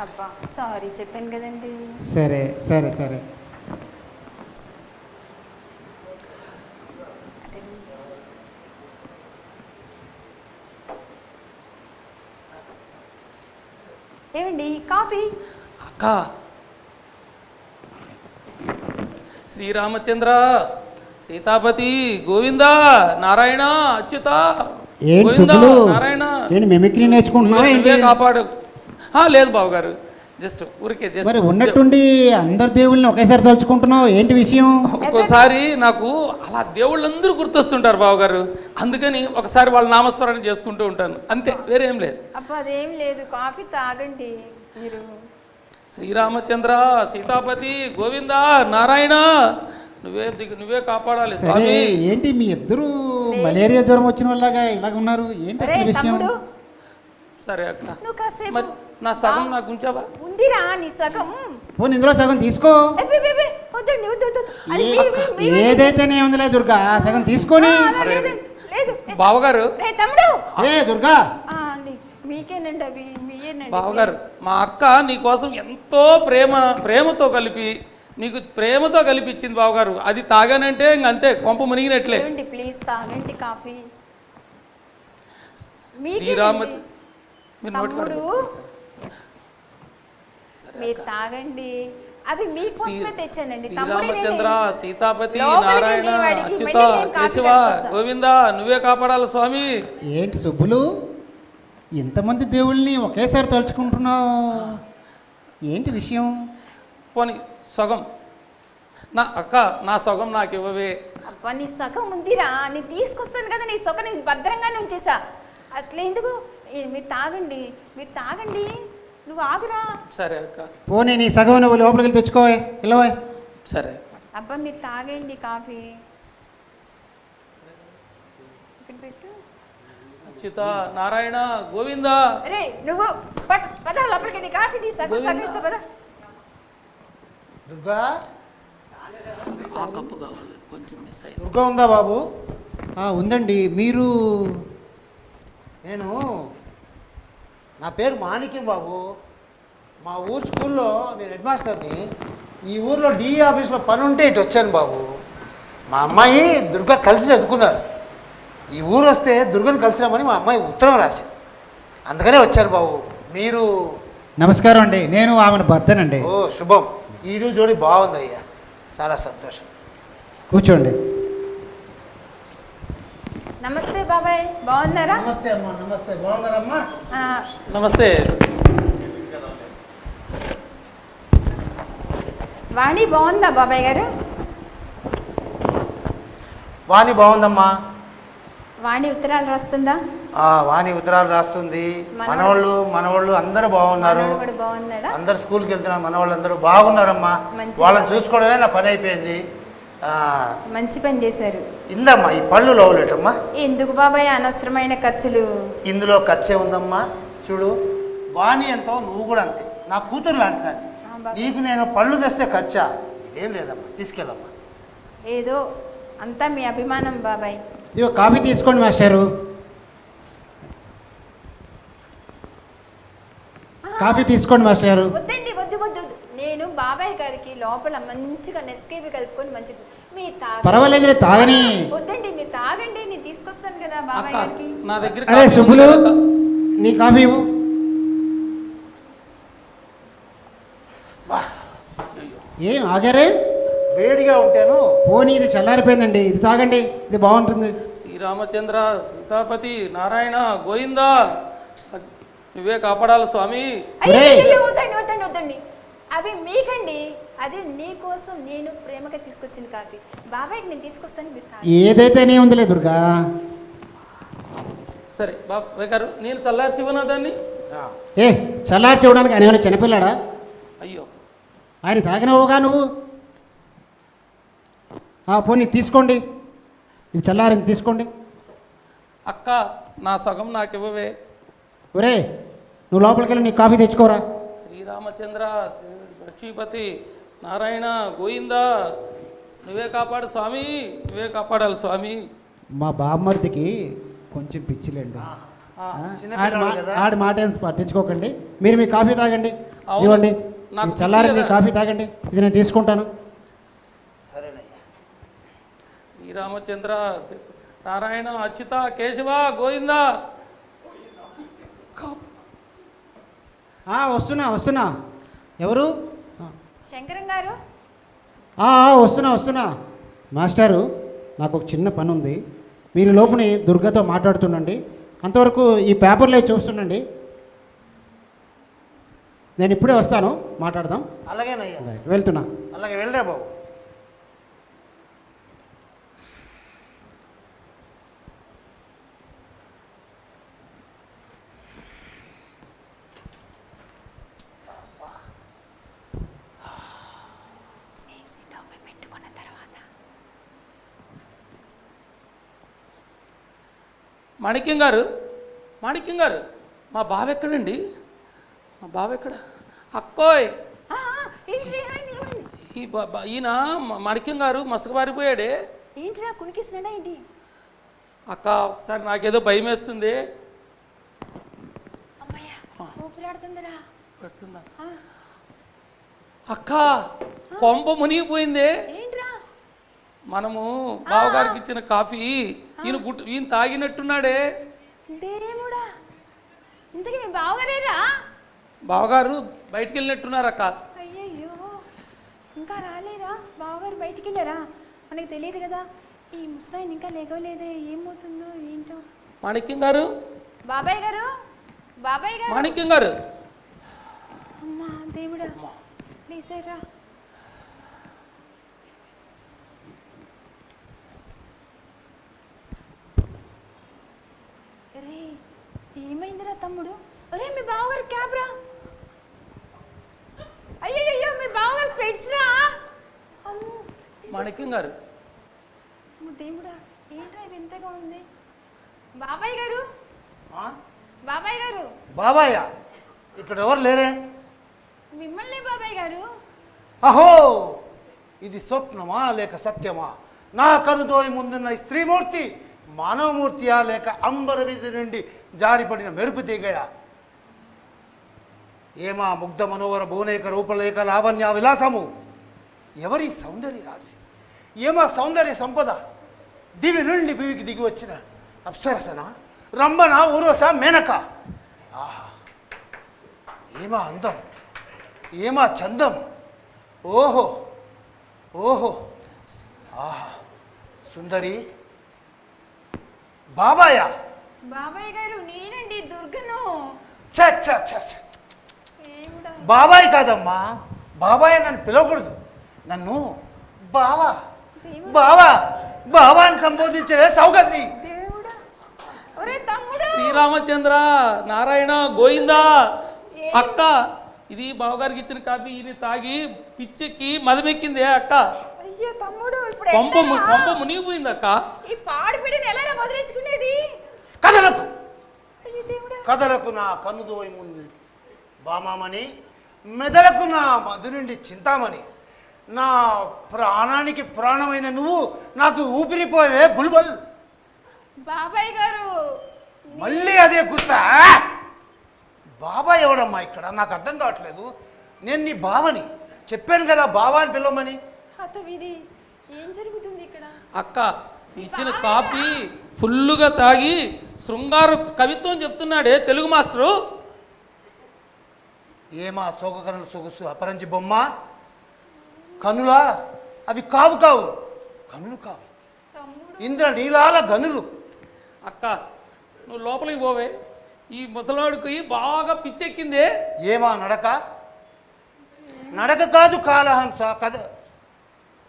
అబ్బా సారీ చెప్పాను కదండి. సరే సరే సరే. ఏమండి కాఫీ? అక్క శ్రీరామచంద్ర సీతాపతి గోవింద నారాయణ అచ్యుత గోవింద నారాయణ. మిమిక్రీ నేర్చుకుంటున్నావా? నువ్వే కాపాడు. లేదు బావగారు, జస్ట్ ఊరికే. మరి ఉన్నట్టుండి అందరు దేవుళ్ళని ఒకేసారి తలుచుకుంటున్నావు, ఏంటి విషయం? ఒక్కోసారి నాకు అలా దేవుళ్ళందరూ గుర్తొస్తుంటారు బావగారు, అందుకని ఒకసారి వాళ్ళ నామస్మరణ చేసుకుంటూ ఉంటాను, అంతే, వేరేం లేదు. అబ్బా అదేం లేదు, కాఫీ తాగండి మీరు. శ్రీరామచంద్ర సీతాపతి గోవింద నారాయణ నువ్వే కాపాడాలి సరే, స్వామి. ఏంటి మీ ఇద్దరు మలేరియా జ్వరం వచ్చిన వాళ్ళగా ఇలాగ ఉన్నారు, ఏంటి అసలు విషయం? సరే అక్క, నువ్వు కాసేపు మరి నా సగం నాకు ఉంచావా? ఉందిరా నీ సగం. పోనీ ఇందులో సగం తీసుకో. వద్దండి వద్దు. ఏదైతేనే ఉందిలే దుర్గా, సగం తీసుకొని. లేదు బావగారు తమ్ముడు. దుర్గా అండి మీకేనండి అవి మీయేనండి బావగారు మా అక్క నీకోసం ఎంతో ప్రేమతో కలిపి నీకు ప్రేమతో కలిపి ఇచ్చింది బావగారు. అది తాగానంటే ఇంకంతే కొంప మునిగినట్లే. ఏమండి ప్లీజ్ తాగండి కాఫీ. శ్రీరామ మీకేనండి. మీరు నోటి కాడ తమ్ముడు మీరు తాగండి, అవి మీకోసమే తెచ్చానండి. శ్రీరామచంద్ర, సీతాపతి, లోపలికి నారాయణ, వెళ్ళి వాడికి అచ్యుత, మళ్ళీ నేను కాఫీ కేశవ, కలుపుతా. గోవింద నువ్వే కాపాడాలి స్వామి. ఏంటి సుబ్బులు, ఇంతమంది దేవుళ్ళని ఒకేసారి తలుచుకుంటున్నావు, ఏంటి విషయం? పోనీ సగం నా అక్క, నా సగం నాకు ఇవ్వవే. అబ్బా నీ సగం ఉందిరా, నేను తీసుకొస్తాను కదా, నీ సగం నేను భద్రంగానే ఉంచేసా. అట్లా ఎందుకు? మీరు తాగండి, మీరు తాగండి, నువ్వు ఆగురా. సరే అక్క. పోనీ నీ సగం నువ్వు లోపలికి వెళ్ళి తెచ్చుకోవే, వెళ్ళవే. సరే. అబ్బా మీరు తాగండి కాఫీ. ఇక్కడ పెట్టు. అచ్యుత, నారాయణ, గోవింద. అరే నువ్వు పద లోపలికి, నీ కాఫీ నీ సగం సగం ఇస్తా పద. దుర్గా, ఆ కప్పు కావాలి, కొంచెం మిస్ అయింది. దుర్గా ఉందా బాబు? ఉందండి. మీరు? నేను, నా పేరు మాణిక్యం బాబు. మా ఊరు స్కూల్లో నేను హెడ్ మాస్టర్ని. ఈ ఊర్లో డిఈ ఆఫీస్లో పని ఉంటే ఇటు వచ్చాను బాబు. మా అమ్మాయి దుర్గా కలిసి చదువుకున్నారు. ఈ ఊరు వస్తే దుర్గను కలిసినామని మా అమ్మాయి ఉత్తరం రాసింది, అందుకనే వచ్చాను బాబు. మీరు? నమస్కారం అండి, నేను ఆమెను భర్తనండి. ఓ శుభం. ఈడు జోడి బాగుంది అయ్యా, చాలా సంతోషం. కూర్చోండి. నమస్తే బాబాయ్, బాగున్నారా? నమస్తే అమ్మా. నమస్తే, బాగున్నారమ్మా? ఆ, నమస్తే. వాణి బాగుందా బాబాయ్ గారు? వాణి బాగుందమ్మా. వాణి ఉత్తరాలు రాస్తుందా? వాణి ఉత్తరాలు రాస్తుంది. మనవాళ్ళు మనవాళ్ళు అందరూ బాగున్నారు. మనోడు కూడా బాగున్నాడా? అందరు స్కూల్కి వెళ్తున్నారు, మనవాళ్ళు అందరూ బాగున్నారమ్మా. మంచిది వాళ్ళని బాబాయ్. చూసుకోవడమే నా పని అయిపోయింది. మంచి పని చేశారు. ఇందమ్మా ఈ పళ్ళు లోవులేటమ్మా. ఎందుకు బాబాయ్ అనవసరమైన ఖర్చులు? ఇందులో ఖర్చే ఉందమ్మా. చూడు, వాణి ఎంతో, నువ్వు కూడా అంతే, నా కూతురు లాంటిదాన్ని. బాబాయ్. నీకు నేను పళ్ళు తెస్తే ఖర్చా? ఇదేం లేదమ్మా, తీసుకెళ్ళమ్మా. ఏదో అంతా మీ అభిమానం బాబాయ్. ఇదిగో కాఫీ తీసుకోండి మాస్టారు. కాఫీ తీసుకోండి మాస్టర్ గారు. వద్దండి, వద్దు వద్దు వద్దు. నేను బాబాయ్ గారికి లోపల మంచిగా నెస్కేపీ కలుపుకొని మంచిది మీరు పర్వాలేదులే, తాగని. వద్దండి మీరు తాగండి, నేను తీసుకొస్తాను కదా బాబాయ్ అక్క, గారికి. నా దగ్గర అరే కాఫీ సుబ్బులు, ఉంది కదా. నీ కాఫీ ఇవ్వు. ఏం ఆగారే? వేడిగా ఉంటాను. పోనీ ఇది చల్లారిపోయిందండి, ఇది తాగండి, ఇది బాగుంటుంది. శ్రీరామచంద్ర, సీతాపతి, నారాయణ, గోవింద నువ్వే కాపాడాలి స్వామి. అయ్యో, ఒరేయ్. అయ్యో, వద్దండి వద్దండి వద్దండి, అవి మీకండి, అది నీ కోసం నేను ప్రేమగా తీసుకొచ్చిన కాఫీ. బాబాయ్కి నేను తీసుకొస్తాను, మీరు తాగండి. ఏదైతేనే ఉందిలే దుర్గా. సరే బాబాయ్ గారు, నేను చల్లార్చివనా దాన్ని? ఏ చల్లారి చూడడానికి ఆయన ఏమైనా చిన్నపిల్లాడా? అయ్యో, ఆయన తాగినవుగా నువ్వు. పోనీ తీసుకోండి, ఇది చల్లారింది, తీసుకోండి. అక్క, నా సగం నాకు ఇవ్వవే. ఒరే, నువ్వు లోపలికి వెళ్ళి నీ కాఫీ తెచ్చుకోరా. శ్రీరామచంద్ర, లక్ష్మీపతి, నారాయణ, గోవింద నువ్వే కాపాడు స్వామి, నువ్వే కాపాడాలి స్వామి. మా బామ్మర్దికి కొంచెం పిచ్చిలేండి. చిన్నపిల్లాడు కదా. ఆడి మాట ఏం పట్టించుకోకండి, మీరు మీ కాఫీ తాగండి. అవును, ఇవ్వండి, నాకు ఇది చల్లారింది, పిచ్చి కదా. కాఫీ తాగండి, ఇది నేను తీసుకుంటాను. సరేనయ్యా. శ్రీరామచంద్ర, నారాయణ, అచ్యుత, కేశవ, గోవింద. వస్తున్నా. ఎవరు? శంకరం గారు, వస్తున్నా. మాస్టారు, నాకు ఒక చిన్న పని ఉంది. మీరు లోపల దుర్గతో మాట్లాడుతుండండి, అంతవరకు ఈ పేపర్లో చూస్తుండండి. నేను ఇప్పుడే వస్తాను, మాట్లాడదాం. అలాగేనయ్యా, వెళ్తున్నా. అలాగే వెళ్ళరా బాబు. పెట్టుకున్న తర్వాత మాణిక్యం గారు, మా బావ ఎక్కడండి? మా బావ ఎక్కడ? అక్కోయ్, ఈయన మాణిక్యం గారు మసకబారిపోయాడే. ఏంటిరా కునికిస్తున్నాడా ఏంటి? అక్క, ఒకసారి నాకేదో భయం వేస్తుంది. పెడుతుందా అక్క కొంప మునిగిపోయిందే. ఏంట్రా? మనము బావగారికి ఇచ్చిన కాఫీ ఈయన తాగినట్టున్నాడే. దేవుడా, ఇంతకీ మీ బావగారేరా? బావగారు బయటికి వెళ్ళినట్టున్నారు అక్క. అయ్యయ్యో, ఇంకా రాలేదా? బావగారు బయటికి వెళ్ళారా? మనకి తెలియదు కదా. ఈ ముసలాయన ఇంకా లేగలేదే, ఏమవుతుందో ఏంటో. మాణిక్యం గారు, బాబాయ్ గారు, బాబాయ్ గారు. మాణిక్యం గారు. అమ్మా దేవుడా, లేసారా? అరే ఏమైందిరా తమ్ముడు? అరే మీ బావగారు క్యాబ్ రా. అయ్యయ్యో, మీ బావగారు స్పెట్స్ రా. అమ్మో మాణిక్యం గారు. దేవుడా, ఏంట్రా వింతగా ఉంది? బాబాయ్ గారు, ఆ? బాబాయ్ గారు. బాబాయ్య, ఇక్కడ ఎవరు లేరే? మిమ్మల్ని బాబాయ్ గారు. అహో, ఇది స్వప్నమా లేక సత్యమా? నా కనుదోయి ముందున్న ఈ స్త్రీమూర్తి మానవమూర్తియా లేక అంబర వీధి నుండి జారిపడిన మెరుపు దిగయా? ఏమా ముగ్ధ మనోహర భువనేక రూపలేక లావణ్య విలాసము? ఎవరి సౌందర్య రాశి? ఏమా సౌందర్య సంపద? దివి నుండి బివికి దిగి వచ్చిన అప్సరసన, రంభన, ఊర్వశ, మేనక. ఆహా, ఏమా అందం, ఏమా చందం! ఓహో ఓహో, ఆహా సుందరి. బాబాయ్ బాబాయ్ గారు, నేనండి దుర్గను. ఛ ఛ ఛ ఛ. దేవుడా, బాబాయ్ కాదమ్మా, బాబాయ్ నన్ను పిలవకూడదు. నన్ను బావా బావా బావా అని సంబోధించే సౌగంధి. దేవుడా. ఒరే తమ్ముడు. శ్రీరామచంద్ర, నారాయణ, గోయిందా. అక్క, ఇది బావగారికి ఇచ్చిన కాఫీ ఇది తాగి పిచ్చెక్కి మదమెక్కిందే అక్క. అయ్యో తమ్ముడు, ఇప్పుడు కొంప మునిగిపోయింది అక్క. ఈ పాడిపిడిని ఎలా వదిలించుకునేది? కథలకు అయ్యో దేవుడా. కథలకు నా కన్నుదోయి ముందు బామామని, మెదలకు నా మధు నుండి చింతామణి. నా ప్రాణానికి ప్రాణమైన నువ్వు నాకు ఊపిరిపోయే బుల్బుల్. బాబాయ్ గారు. మళ్ళీ అదే గుర్తా? బాబాయ్ ఎవడమ్మా ఇక్కడ? నాకు అర్థం కావట్లేదు. నేను నీ బావని చెప్పాను కదా, బావా అని పిలవమని. ఇది ఏం జరుగుతుంది ఇక్కడ? అక్క, ఇచ్చిన కాఫీ ఫుల్లుగా తాగి శృంగార కవిత్వం చెప్తున్నాడే తెలుగు మాస్టరు. ఏమా సోగకరణ సొగసు అపరంజి బొమ్మ? కనులా? అవి కావు కనులు కావు, ఇంద్ర నీలాల గనులు. అక్క, నువ్వు లోపలికి పోవే. ఈ ముసలాడికి బాగా పిచ్చెక్కిందే. ఏమా నడక? నడక కాదు కాలహంస,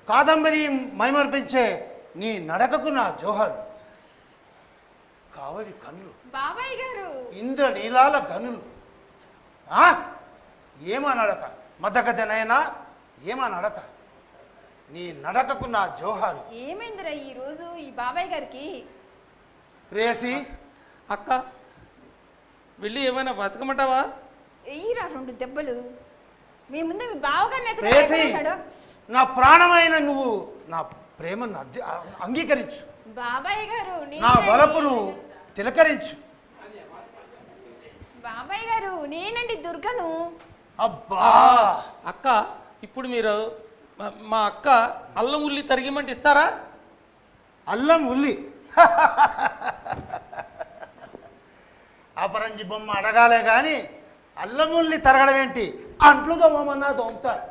కాదంబరి మైమర్పించే నీ నడకకు నా జోహాలు. కావలి కన్నులు, బాబాయ్ గారు. ఇంద్ర నీలాల గనులు. ఏమా నడక? మదగజ నయనా, ఏమా నడక? నీ నడకకు నా జోహాలు. ఏమైందిరా ఈ రోజు ఈ బాబాయ్ గారికి? ప్రేయసి, అక్క, వెళ్ళి ఏమైనా బతకమంటావా? ఎయ్యిరా 2 దెబ్బలు. మీ ముందు మీ బావగారిని ప్రేయసి, ఎత్తుకున్నాడు. నా ప్రాణమైన నువ్వు నా ప్రేమను అంగీకరించు. బాబాయ్ గారు, నా వలపును తిలకరించు. బాబాయ్ గారు, నేనండి దుర్గను. అబ్బా అక్క, ఇప్పుడు మీరు మా అక్క అల్లం ఉల్లి తరిగిమంటే ఇస్తారా? అల్లం ఉల్లి అపరంజి బొమ్మ అడగాలే గాని అల్లం ఉల్లి తరగడం ఏంటి? అంట్లు దోమన్నా దోమతారు.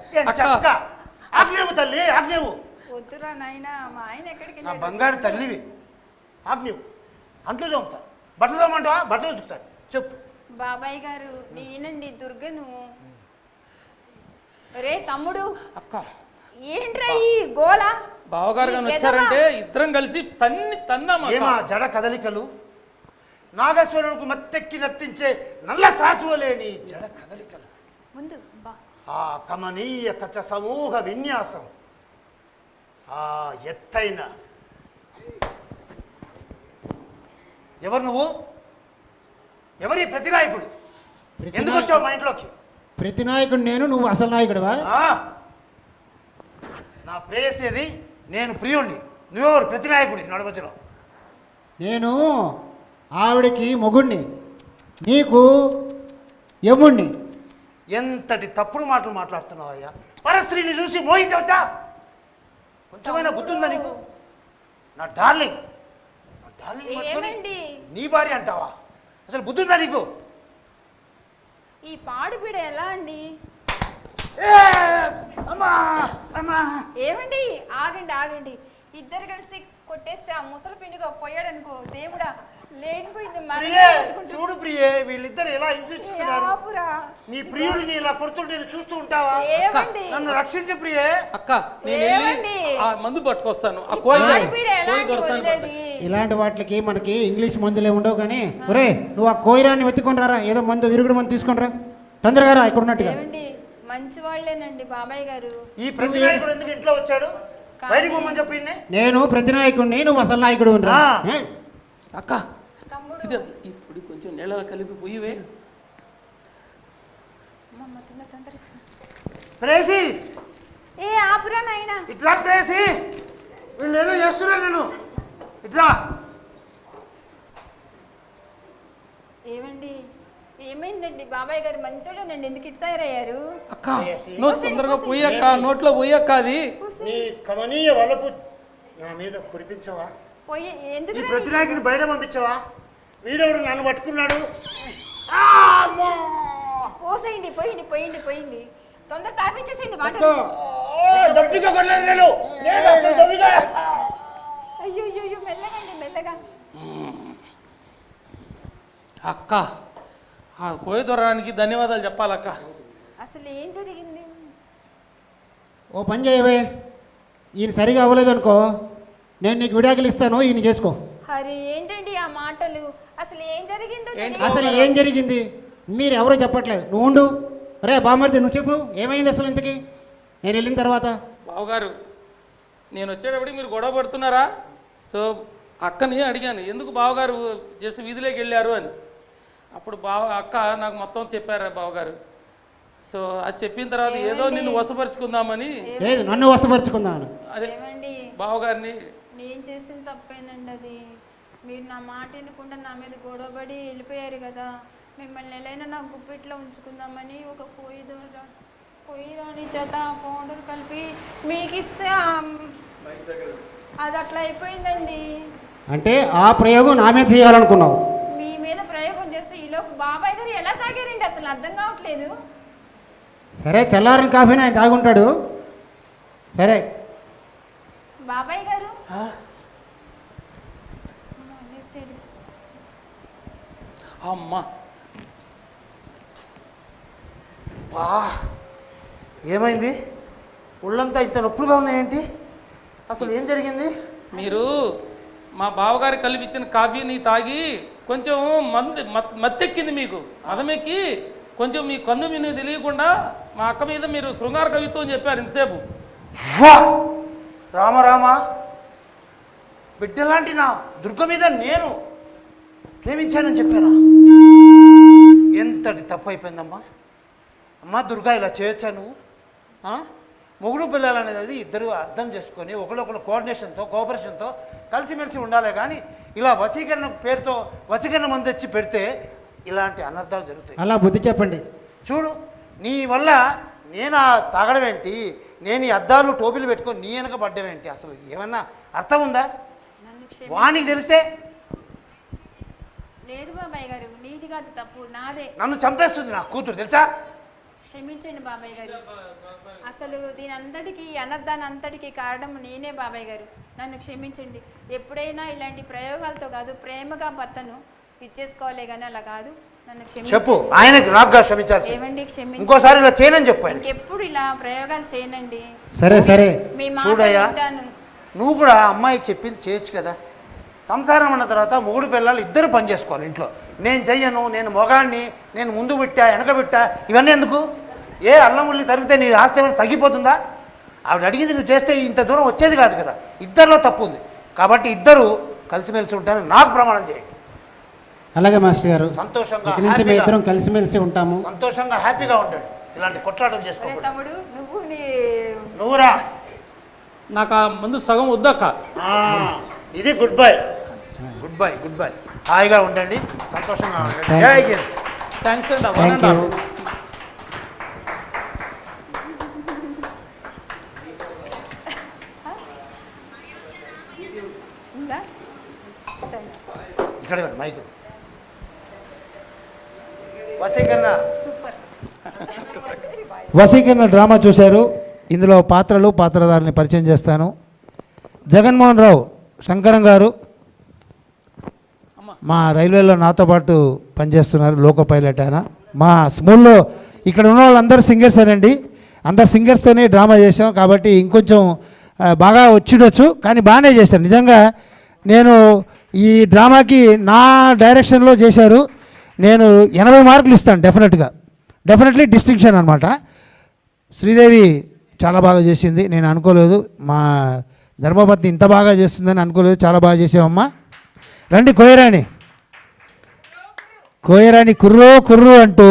ఆజ్ఞవు తల్లి, ఆజ్ఞవు. వద్దురా నాయనా, మా ఆయన ఎక్కడికి నా బంగారు తల్లివి, ఆజ్ఞవు. అంట్లు దోమతారు, బట్టలు దోమంటావా? బట్టలు ఉతుకుతారు. చెప్పు. బాబాయ్ గారు, నేనండి దుర్గను. రే తమ్ముడు. అక్క, ఏంట్రా ఈ గోల? బావగారు కానీ వచ్చారంటే ఇద్దరం కలిసి తన్నాం. ఏమా జడ కదలికలు? నాగేశ్వరుడికి మత్తెక్కి నర్తించే నల్ల చాచువలేని జడ కదలికలు. ముందు ఆ కమనీయ కచ సమూహ విన్యాసం, ఆ ఎత్తైన. ఎవరు నువ్వు? ఎవరి ప్రతినాయకుడు? ఎందుకు వచ్చావు మా ఇంట్లోకి? ప్రతి నాయకుడు నేను, నువ్వు అసలు నాయకుడువా? నా ప్రేయసేది, నేను ప్రియుణ్ణి. నువ్వెవరు? ప్రతినాయకుడి నడుమధ్యలో. నేను ఆవిడకి మొగుణ్ణి, నీకు యముణ్ణి. ఎంతటి తప్పుడు మాటలు మాట్లాడుతున్నావు అయ్యా. పరస్త్రీని చూసి మోహించవచ్చా? కొంచెమైనా బుద్ధి ఉందా నీకు? నా డార్లింగ్ పట్టుకొని ఏమండి నీ భార్య అంటావా? అసలు బుద్ధి ఉందా నీకు? ఈ పాడుబిడ ఎలా అండి? అమ్మా అమ్మా ఏమండి ఆగండి ఆగండి, ఇద్దరు కలిసి కొట్టేస్తే ఆ ముసలి పిండిగా పోయాడు అనుకో దేవుడా, లేనిపోయింది ప్రియే, చూడు ప్రియే, వీళ్ళిద్దరు ఎలా హింసిస్తున్నారు. ఆపురా. నీ ప్రియుడిని ఇలా కొడుతుంటే నువ్వు చూస్తూ ఉంటావా? ఏమండి నన్ను రక్షించు ప్రియే. అక్క నేను వెళ్ళి ఏమండి? ఆ మందు పట్టుకొస్తాను. ఆ ఈ కోయి పాడుబిడ ఎలా కోయి అండి దొరసాన్ని వదిలేది? ఇలాంటి వాటికి మనకి ఇంగ్లీష్ మందులే ఉండవు కానీ ఒరే నువ్వు ఆ కోయిరాన్ని వెతుకొని రారా, ఏదో మందు విరుగుడు మందు తీసుకొని రా తొందరగా రా ఇక్కడ ఉన్నట్టుగా. ఏమండి మంచి వాళ్ళేనండి బాబాయ్ గారు. ఈ ప్రతినాయకుడు ఎందుకు ఇంట్లో వచ్చాడు? బయటికి పోమని చెప్పింది. నేను ప్రతినాయకుడిని, నువ్వు అసలు నాయకుడు రా. అక్క తమ్ముడు ఇది ఇప్పుడు కొంచెం నీళ్ళ కలిపి పొయ్యివే. ప్రేసి ఏ ఆపురా నాయనా. ఇట్లా ప్రేసి, వీళ్ళు ఏదో చేస్తున్నారు. నేను ఇట్లా. ఏమండి ఏమైందండి? బాబాయ్ గారు మంచోళ్ళేనండి, ఎందుకు ఇటు తయారయ్యారు? అక్క నువ్వు తొందరగా పొయ్యి అక్క, నోట్లో పొయ్యి అక్క. అది నీ కమనీయ వలపు నా మీద కురిపించవా? పోయి ఈ ఎందుకు ప్రతినాయకుని బయట పంపించవా? వీడెవడు నన్ను పట్టుకున్నాడు? పోసేయండి, పోయింది పోయింది పోయింది, తొందర తాపించేసేయండి మాట. దొడ్డిగా కొనలేదు నేను. నేను అసలు దొంగగా. అయ్యో అయ్యో మెల్లగండి మెల్లగా. అక్క ఆ కోయి దొరడానికి ధన్యవాదాలు చెప్పాలక్క. అసలు ఏం జరిగింది? ఓ పని చేయవే, ఈయన సరిగా అవ్వలేదు అనుకో, నేను నీకు విడాకులు ఇస్తాను, ఈయన చేసుకో. హరి ఏంటండి ఆ మాటలు? అసలు ఏం జరిగిందో తెలియదు. అసలు ఏం జరిగింది మీరు ఎవరో చెప్పట్లేదు, నువ్వు ఉండు. రే బామ్మర్ది నువ్వు చెప్పు, ఏమైంది అసలు ఇంతకి నేను వెళ్ళిన తర్వాత? బావగారు నేను వచ్చేటప్పుడు మీరు గొడవ పడుతున్నారా? సో అక్కని అడిగాను ఎందుకు బావగారు జస్ట్ వీధిలోకి వెళ్ళారు అని. అప్పుడు అక్క నాకు మొత్తం చెప్పారా బావగారు. సో అది చెప్పిన తర్వాత ఏదో నిన్ను వశపరుచుకుందామని. లేదు నన్ను వశపరుచుకుందామని. అదే ఏమండి బావగారిని. నేను చేసిన తప్పేనండి అది. మీరు నా మాట వినకుండా నా మీద గొడవపడి వెళ్ళిపోయారు కదా, మిమ్మల్ని ఎలాగైనా నా గుప్పిట్లో ఉంచుకుందామని ఒక పొయ్యి రాని చేత పౌడర్ కలిపి మీకు ఇస్తే అది అట్లా అయిపోయిందండి. అంటే ఆ ప్రయోగం నా మీద చేయాలనుకున్నావు? మీ మీద ప్రయోగం చేస్తే ఈలోపు బాబాయ్ గారు ఎలా తాగారండి అసలు అర్థం కావట్లేదు. సరే చల్లారిన కాఫీని ఆయన తాగుంటాడు. సరే బాబాయ్ గారు అమ్మా ఏమైంది? ఒళ్ళంతా ఇంత నొప్పులుగా ఉన్నాయేంటి? అసలు ఏం జరిగింది? మీరు మా బావగారు కలిపిచ్చిన కాఫీని తాగి కొంచెం మత్తెక్కింది, మీకు మదమెక్కి కొంచెం మీ కన్ను విని తెలియకుండా మా అక్క మీద మీరు శృంగార కవిత్వం చెప్పారు ఇంతసేపు. రామ బిడ్డలాంటి నా దుర్గ మీద నేను ప్రేమించానని చెప్పారా? ఎంతటి తప్పు అయిపోయిందమ్మా. అమ్మా దుర్గా, ఇలా చేయొచ్చా నువ్వు? మొగుడు పిల్లలు అనేది ఇద్దరు అర్థం చేసుకొని ఒకళ్ళొకళ్ళు కోఆర్డినేషన్తో కోఆపరేషన్తో కలిసిమెలిసి ఉండాలి. కానీ ఇలా వశీకరణ పేరుతో వశీకరణ మందు తెచ్చి పెడితే ఇలాంటి అనర్థాలు జరుగుతాయి. అలా బుద్ధి చెప్పండి. చూడు, నీ వల్ల నేను తాగడం ఏంటి, నేను ఈ అద్దాలు టోపీలు పెట్టుకొని నీ వెనక పడ్డం ఏంటి? అసలు ఏమన్నా అర్థం ఉందా? వానికి తెలిస్తే లేదు బాబాయ్ గారు, నీది కాదు తప్పు, నాదే. నన్ను చంపేస్తుంది నా కూతురు, తెలుసా? క్షమించండి బాబాయ్ గారు, అసలు దీని అంతటికి అనర్థాన్ని అంతటికి కారణం నేనే బాబాయ్ గారు, నన్ను క్షమించండి. ఎప్పుడైనా ఇలాంటి ప్రయోగాలతో కాదు, ప్రేమగా భర్తను ఇచ్చేసుకోవాలే కానీ అలా కాదు, నన్ను క్షమించండి. చెప్పు, ఆయనకి నాకు క్షమించాలి. ఏమండి క్షమించండి, ఇంకోసారి ఇలా చేయనని చెప్పు. ఇంకెప్పుడు ఇలా ప్రయోగాలు చేయనండి. సరే మీ మాట చూడయ్యా, వింటాను. నువ్వు కూడా అమ్మాయికి చెప్పింది చేయొచ్చు కదా. సంసారం అన్న తర్వాత మొగుడు పిల్లలు ఇద్దరు పని చేసుకోవాలి ఇంట్లో. నేను చెయ్యను, నేను మొగాడిని, నేను ముందు పెట్టా వెనక పెట్టా, ఇవన్నీ ఎందుకు? ఏ అల్లం ఉల్లి తరిగితే నీ ఆస్తి ఏమైనా తగ్గిపోతుందా? ఆవిడ అడిగింది నువ్వు చేస్తే ఇంత దూరం వచ్చేది కాదు కదా. ఇద్దరిలో తప్పు ఉంది కాబట్టి ఇద్దరు కలిసిమెలిసి ఉంటారని నాకు ప్రమాణం చేయండి. అలాగే మాస్టర్ గారు, సంతోషంగా ఇక్కడి నుంచి మేము ఇద్దరం కలిసిమెలిసి ఉంటాము. సంతోషంగా హ్యాపీగా ఉంటాడు. ఇలాంటి కొట్లాటలు చేసుకో. తమ్ముడు నువ్వురా. నాకు ఆ ముందు సగం వద్దక్క. ఇది గుడ్ బై. హాయిగా ఉండండి, సంతోషంగా ఉండండి. జై హింద్. థ్యాంక్స్ అండి. Thank you. ఇక్కడ మైక్ వసీకరణ వసీకరణ డ్రామా చూశారు. ఇందులో పాత్రలు పాత్రధారుని పరిచయం చేస్తాను. జగన్మోహన్ రావు శంకరం గారు మా రైల్వేలో నాతో పాటు పనిచేస్తున్నారు, లోకో పైలట్ ఆయన. మా స్కూల్లో ఇక్కడ ఉన్న వాళ్ళందరూ సింగర్సేనండి, అందరు సింగర్స్తోనే డ్రామా చేసాం కాబట్టి ఇంకొంచెం బాగా వచ్చిడొచ్చు, కానీ బాగానే చేశారు. నిజంగా నేను ఈ డ్రామాకి నా డైరెక్షన్లో చేశారు. నేను 80 మార్కులు ఇస్తాను డెఫినెట్లీ డిస్టింక్షన్ అనమాట. శ్రీదేవి చాలా బాగా చేసింది, నేను అనుకోలేదు. మా ధర్మపత్ని ఇంత బాగా చేస్తుందని అనుకోలేదు, చాలా బాగా చేసావమ్మా. రండి కోయరాని కుర్రో అంటూ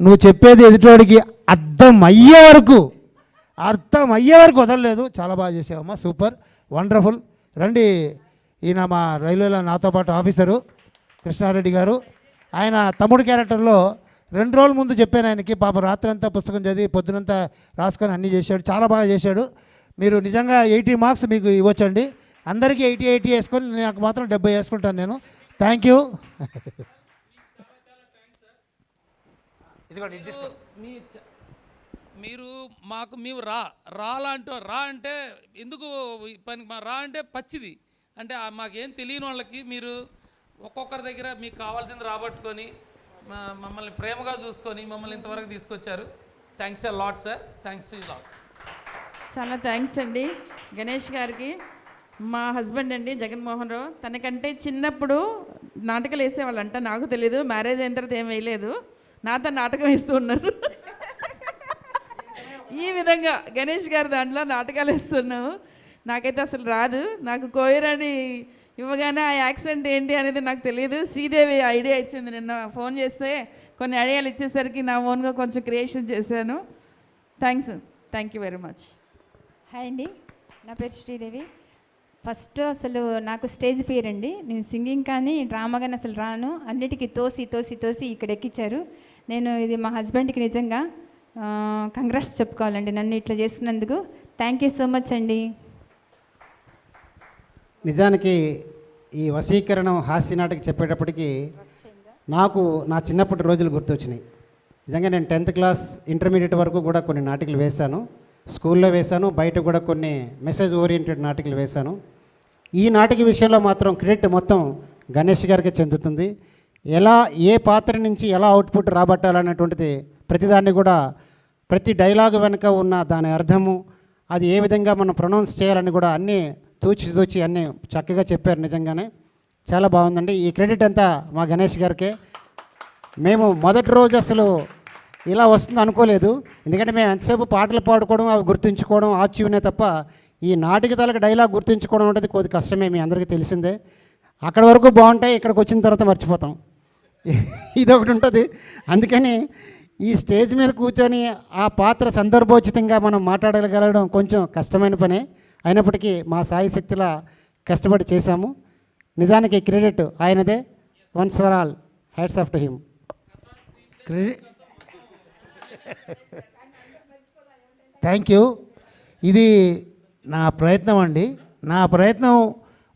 నువ్వు చెప్పేది ఎదుటోడికి అర్థం అయ్యే వరకు వదలలేదు. చాలా బాగా చేసావమ్మా, సూపర్, వండర్ఫుల్. రండి, ఈయన మా రైల్వేలో నాతో పాటు ఆఫీసరు కృష్ణారెడ్డి గారు. ఆయన తమ్ముడు క్యారెక్టర్లో 2 రోజుల ముందు చెప్పాను ఆయనకి, పాప రాత్రంతా పుస్తకం చదివి పొద్దునంతా రాసుకొని అన్నీ చేశాడు, చాలా బాగా చేశాడు. మీరు నిజంగా 80 మార్క్స్ మీకు ఇవ్వచ్చండి. అందరికీ 80 వేసుకొని నాకు మాత్రం 70 వేసుకుంటాను నేను. Thank you. మీరు మాకు మేము రా అంటే ఎందుకు పని, రా అంటే పచ్చిది అంటే మాకేం తెలియని వాళ్ళకి మీరు ఒక్కొక్కరి దగ్గర మీకు కావాల్సింది రాబట్టుకొని మమ్మల్ని ప్రేమగా చూసుకొని మమ్మల్ని ఇంతవరకు తీసుకొచ్చారు. Thanks a lot sir, thanks you lot. చాలా థ్యాంక్స్ అండి గణేష్ గారికి. మా హస్బెండ్ అండి జగన్మోహన్ రావు, తనకంటే చిన్నప్పుడు నాటకాలు వేసేవాళ్ళంట, నాకు తెలీదు. మ్యారేజ్ అయిన తర్వాత ఏం వేయలేదు, నాతో నాటకం వేస్తూ ఉన్నారు. ఈ విధంగా గణేష్ గారి దాంట్లో నాటకాలు వేస్తున్నాము. నాకైతే అసలు రాదు. నాకు కోయరాని ఇవ్వగానే ఆ యాక్సెంట్ ఏంటి అనేది నాకు తెలియదు. శ్రీదేవి ఐడియా ఇచ్చింది, నిన్న ఫోన్ చేస్తే కొన్ని ఐడియాలు ఇచ్చేసరికి నా ఓన్గా కొంచెం క్రియేషన్ చేశాను. Thank you very much. Hi అండి, నా పేరు శ్రీదేవి. ఫస్ట్ అసలు నాకు స్టేజ్ ఫియర్ అండి. నేను సింగింగ్ కానీ డ్రామా కానీ అసలు రాను. అన్నిటికీ తోసి ఇక్కడ ఎక్కించారు. నేను ఇది మా హస్బెండ్కి నిజంగా కంగ్రాట్స్ చెప్పుకోవాలండి, నన్ను ఇట్లా చేసుకున్నందుకు. థ్యాంక్ యూ సో మచ్ అండి. నిజానికి ఈ వశీకరణం హాస్య నాటకం చెప్పేటప్పటికి నాకు నా చిన్నప్పటి రోజులు గుర్తొచ్చినాయి. నిజంగా నేను 10th క్లాస్ ఇంటర్మీడియట్ వరకు కూడా కొన్ని నాటికలు వేశాను, స్కూల్లో వేశాను, బయట కూడా కొన్ని మెసేజ్ ఓరియంటెడ్ నాటికలు వేశాను. ఈ నాటిక విషయంలో మాత్రం క్రెడిట్ మొత్తం గణేష్ గారికి చెందుతుంది. ఎలా ఏ పాత్ర నుంచి ఎలా అవుట్పుట్ రాబట్టాలన్నటువంటిది ప్రతిదాన్ని కూడా ప్రతి డైలాగ్ వెనుక ఉన్న దాని అర్థము, అది ఏ విధంగా మనం ప్రొనౌన్స్ చేయాలని కూడా అన్నీ తూచి అన్నీ చక్కగా చెప్పారు. నిజంగానే చాలా బాగుందండి. ఈ క్రెడిట్ అంతా మా గణేష్ గారికే. మేము మొదటి రోజు అసలు ఇలా వస్తుంది అనుకోలేదు, ఎందుకంటే మేము ఎంతసేపు పాటలు పాడుకోవడం అవి గుర్తుంచుకోవడం ఆచ్యూనే తప్ప ఈ నాటిక తాలూకు డైలాగ్ గుర్తుంచుకోవడం అనేది కొద్ది కష్టమే, మీ అందరికీ తెలిసిందే. అక్కడ వరకు బాగుంటాయి, ఇక్కడికి వచ్చిన తర్వాత మర్చిపోతాం, ఇదొకటి ఉంటుంది. అందుకని ఈ స్టేజ్ మీద కూర్చొని ఆ పాత్ర సందర్భోచితంగా మనం మాట్లాడగలగడం కొంచెం కష్టమైన పనే, అయినప్పటికీ మా సాయి శక్తిలా కష్టపడి చేశాము. నిజానికి క్రెడిట్ ఆయనదే. Once for all, hats off to him. Thank you. ఇది నా ప్రయత్నం అండి. నా ప్రయత్నం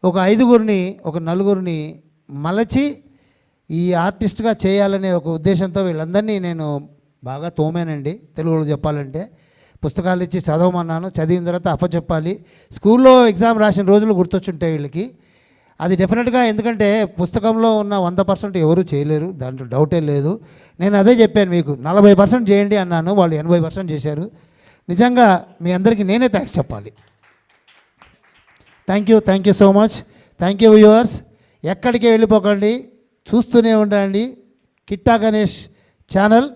ఒక 5గురిని ఒక 4గురిని మలచి ఈ ఆర్టిస్ట్గా చేయాలనే ఒక ఉద్దేశంతో వీళ్ళందరినీ నేను బాగా తోమానండి. తెలుగులో చెప్పాలంటే పుస్తకాలు ఇచ్చి చదవమన్నాను, చదివిన తర్వాత అప్పచెప్పాలి. స్కూల్లో ఎగ్జామ్ రాసిన రోజులు గుర్తొచ్చుంటాయి వీళ్ళకి. అది డెఫినెట్గా, ఎందుకంటే పుస్తకంలో ఉన్న 100% ఎవరూ చేయలేరు, దాంట్లో డౌటే లేదు. నేను అదే చెప్పాను, మీకు 40% చేయండి అన్నాను, వాళ్ళు 80% చేశారు. నిజంగా మీ అందరికీ నేనే థ్యాంక్స్ చెప్పాలి. Thank you so much. Thank you viewers. ఎక్కడికి వెళ్ళిపోకండి, చూస్తూనే ఉండండి కిట్టా గణేష్ ఛానల్.